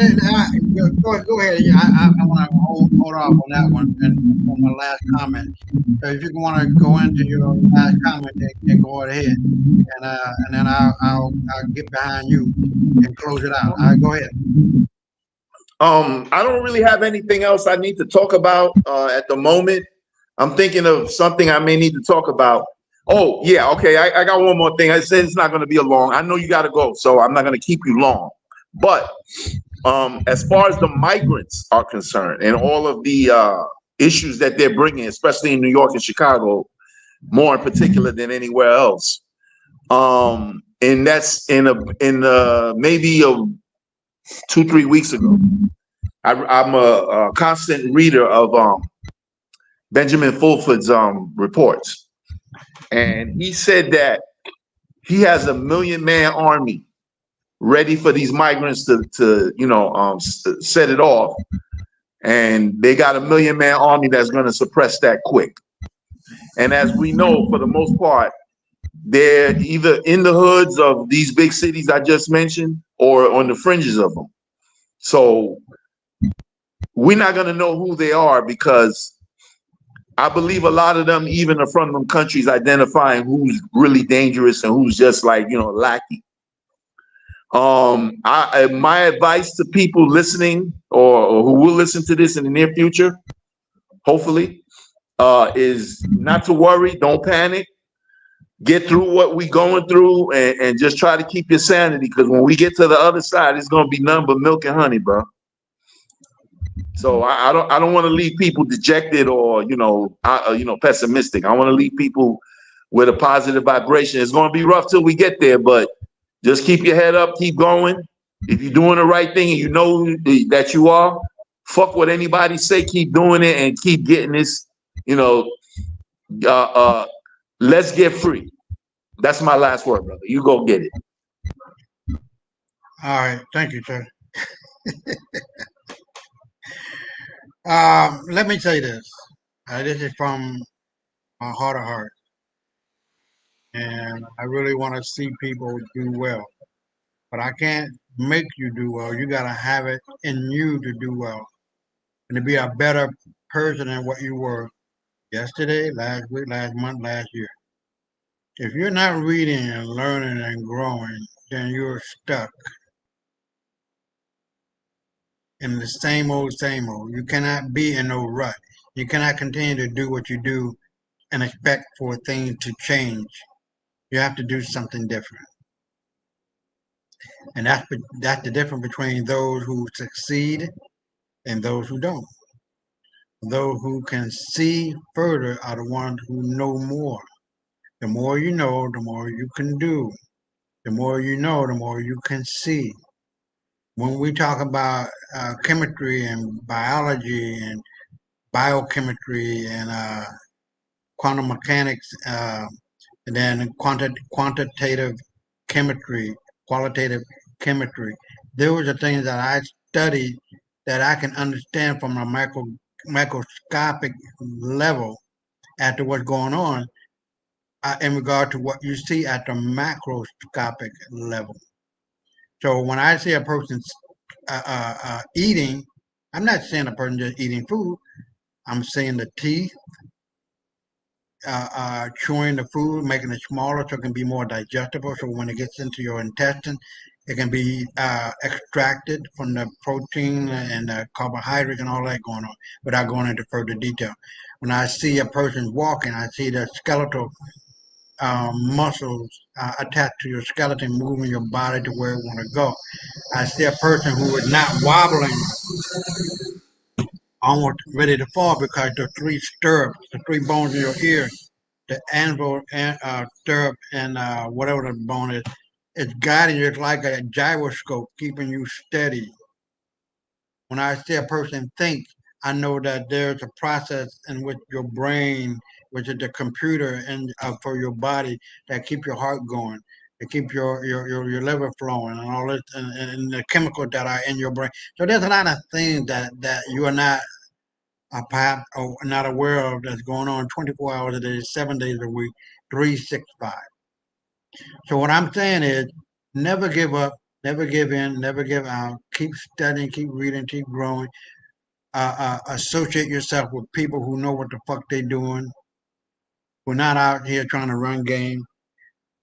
I want to hold off on that one and on my last comment. So if you want to go into your last comment, then go ahead, and then I'll get behind you and close it out. All right, go ahead. I don't really have anything else I need to talk about at the moment. I'm thinking of something I may need to talk about. Oh, yeah, okay, I got one more thing. I said it's not going to be a long. I know you got to go, so I'm not going to keep you long. But as far as the migrants are concerned and all of the issues that they're bringing, especially in New York and Chicago, more in particular than anywhere else, and that's in maybe 2-3 weeks ago. I'm a constant reader of Benjamin Fulford's reports. And he said that he has a 1 million man army ready for these migrants to set it off. And they got a 1 million man army that's going to suppress that quick. And as we know, for the most part, they're either in the hoods of these big cities I just mentioned or on the fringes of them. So we're not going to know who they are because I believe a lot of them, even are from them countries, identifying who's really dangerous and who's just like, lackey. My advice to people listening or who will listen to this in the near future, hopefully, is not to worry, don't panic, get through what we going through, and just try to keep your sanity. Because when we get to the other side, it's gonna be nothing but milk and honey, bro. So I don't want to leave people dejected or pessimistic. I want to leave people with a positive vibration. It's gonna be rough till we get there, but just keep your head up, keep going. If you're doing the right thing and you know that you are, fuck what anybody say, keep doing it and keep getting this, let's get free. That's my last word, brother. You go get it. All right, thank you, sir. Let me say this. This is from my heart of heart, and I really want to see people do well. But I can't make you do well. You got to have it in you to do well and to be a better person than what you were yesterday, last week, last month, last year. If you're not reading and learning and growing, then you're stuck in the same old, same old. You cannot be in no rut. You cannot continue to do what you do and expect for things to change. You have to do something different. And that's the difference between those who succeed and those who don't. Those who can see further are the ones who know more. The more you know, the more you can do. The more you know, the more you can see. When we talk about chemistry and biology and biochemistry and quantum mechanics, and then quantitative chemistry, qualitative chemistry, those are things that I study that I can understand from a microscopic level as to what's going on in regard to what you see at the macroscopic level. So when I see a person eating, I'm not saying a person just eating food. I'm saying the teeth, chewing the food, making it smaller so it can be more digestible. So when it gets into your intestine, it can be extracted from the protein and the carbohydrates and all that going on without going into further detail. When I see a person walking, I see the skeletal muscles attached to your skeleton moving your body to where it want to go. I see a person who is not wobbling, almost ready to fall because the three stirrups, the three bones in your ear, the anvil and stirrup and whatever the bone is, it's guiding you. It's like a gyroscope keeping you steady. When I see a person think, I know that there's a process in which your brain, which is the computer and for your body, that keep your heart going, to keep your liver flowing and all this and the chemicals that are in your brain. So there's a lot of things that you are not perhaps not aware of that's going on 24 hours a day, 7 days a week, 365. So what I'm saying is never give up, never give in, never give out. Keep studying, keep reading, keep growing. Associate yourself with people who know what the fuck they doing, who are not out here trying to run game,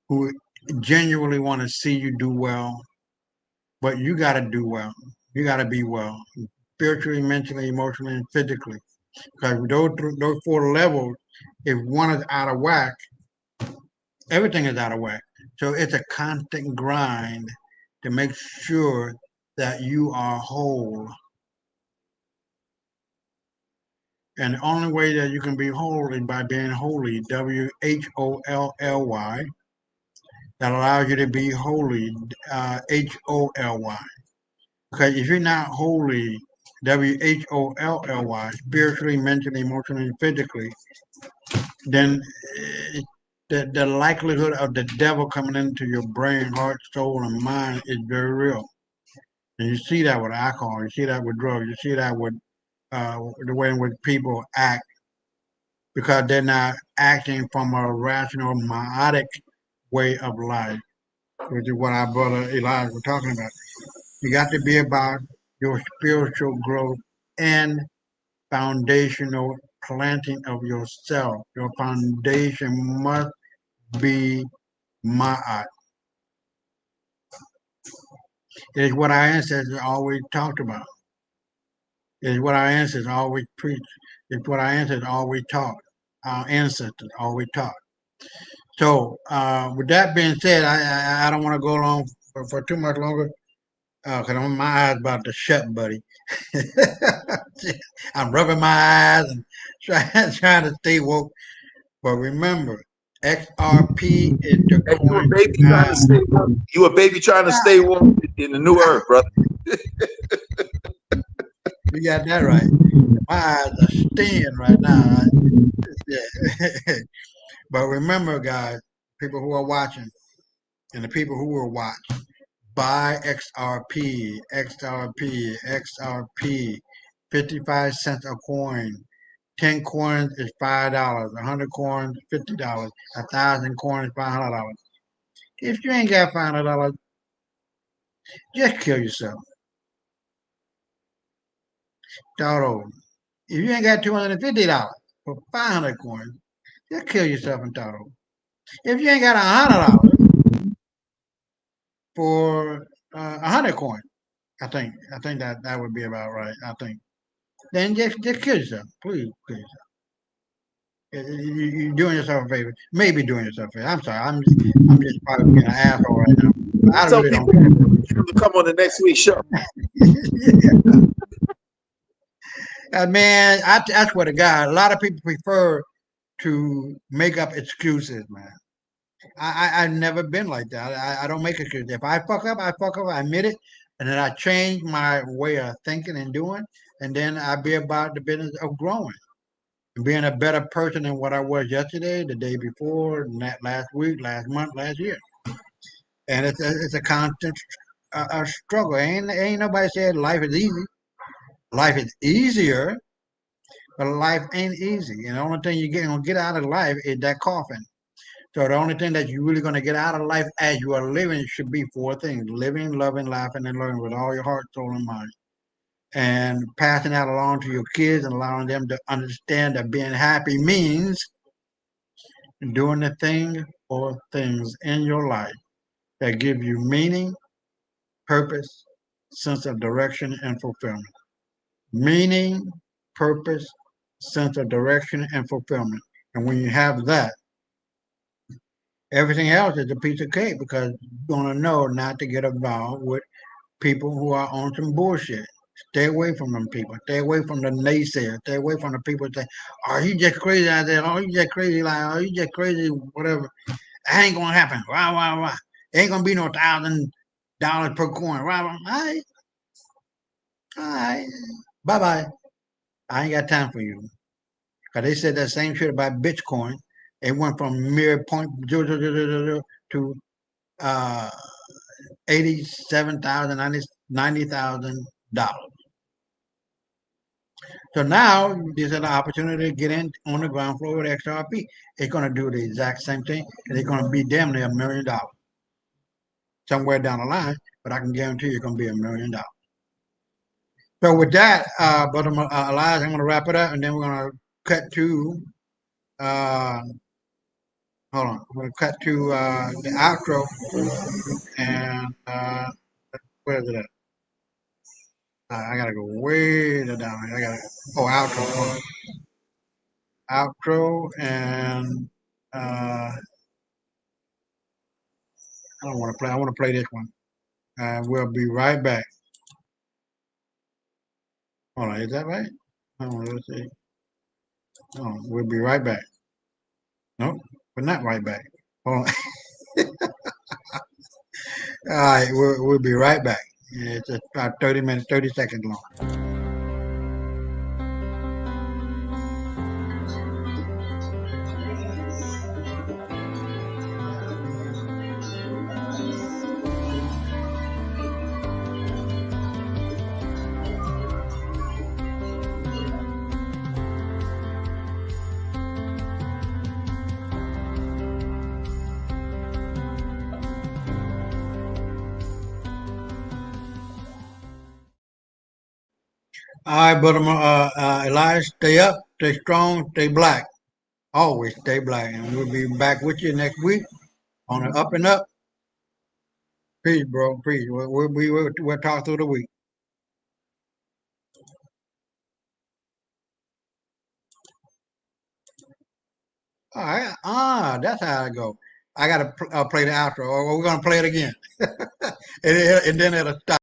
who genuinely want to see you do well. But you got to do well. You got to be well, spiritually, mentally, emotionally, and physically. Because those four levels, if one is out of whack, everything is out of whack. So it's a constant grind to make sure that you are whole. And the only way that you can be whole is by being holy, WHOLLY. That allows you to be holy, HOLY. Because if you're not holy, WHOLLY, spiritually, mentally, emotionally, and physically, then the likelihood of the devil coming into your brain, heart, soul, and mind is very real. And you see that with alcohol, you see that with drugs, you see that with the way in which people act because they're not acting from a rational, myotic way of life, which is what our brother Elijah was talking about. You got to be about your spiritual growth and foundational planting of yourself. Your foundation must be ma'at. It is what our ancestors always talked about. It is what our ancestors always preached. It's what our ancestors always taught. Our ancestors always taught. So, with that being said, I don't want to go along for too much longer because my eyes about to shut, buddy. I'm rubbing my eyes and trying to stay woke. But remember, XRP is the Hey, you a coin baby to trying to guide. stay woke. You a baby trying to stay woke in the new earth, brother. You got that right. My eyes are stinging right now. Yeah. But remember, guys, people who are watching and the people who will watch, buy XRP, XRP, XRP, 55 cents a coin. 10 coins is $5. 100 coins, $50. 1,000 coins, $500. If you ain't got $500, just kill yourself. Start over. If you ain't got $250 for 500 coins, just kill yourself and start over. If you ain't got $100 for 100 coins, I think that would be about right. I think. Then just kill yourself, please kill yourself. You're doing yourself a favor. Maybe doing yourself a favor. I'm sorry. I'm just probably being an asshole right now. I Tell really don't people to come on the next week's show. care. Man, I swear to God, a lot of people prefer to make up excuses, man. I've never been like that. I don't make excuses. If I fuck up, I fuck up. I admit it, and then I change my way of thinking and doing, and then I be about the business of growing, and being a better person than what I was yesterday, the day before, last week, last month, last year. And it's a constant struggle. Ain't nobody said life is easy. Life is easier, but life ain't easy. And the only thing you're gonna get out of life is that coffin. So the only thing that you're really going to get out of life as you are living should be four things: living, loving, laughing, and learning with all your heart, soul, and mind. And passing that along to your kids and allowing them to understand that being happy means doing the thing or things in your life that give you meaning, purpose, sense of direction, and fulfillment. Meaning, purpose, sense of direction, and fulfillment. And when you have that, everything else is a piece of cake because you're gonna know not to get involved with people who are on some bullshit. Stay away from them people. Stay away from the naysayers. Stay away from the people that say, "Oh, you just crazy out there. Oh, you just crazy like, oh, you just crazy, whatever. That ain't gonna happen. Why, why, why? Ain't gonna be no $1,000 per coin. Why, why? All right. Bye bye. I ain't got time for you. Cause they said that same shit about Bitcoin. It went from mere point zero zero zero zero zero to 87,000, $90,000. So now there's an opportunity to get in on the ground floor with XRP. It's going to do the exact same thing, and it's going to be damn near $1 million somewhere down the line. But I can guarantee you it's going to be $1 million. So with that, Brother Elias, I'm going to wrap it up, and then we're going to cut to. Hold on, we're going to cut to the outro, and where is it at? I gotta go way down here. I gotta outro. Outro and I don't want to play. I want to play this one. We'll be right back. Hold on, is that right? Hold on, let's see. Oh, we'll be right back. Nope, we're not right back. Hold on. All right, we'll be right back. It's about 30 minutes, 30 seconds long. All right, brother Elias, stay up, stay strong, stay black. Always stay black. And we'll be back with you next week on the Up and Up. Peace, bro. Peace. We'll talk through the week. All right. That's how I go. I got to play the outro, or we're going to play it again. And then it'll stop.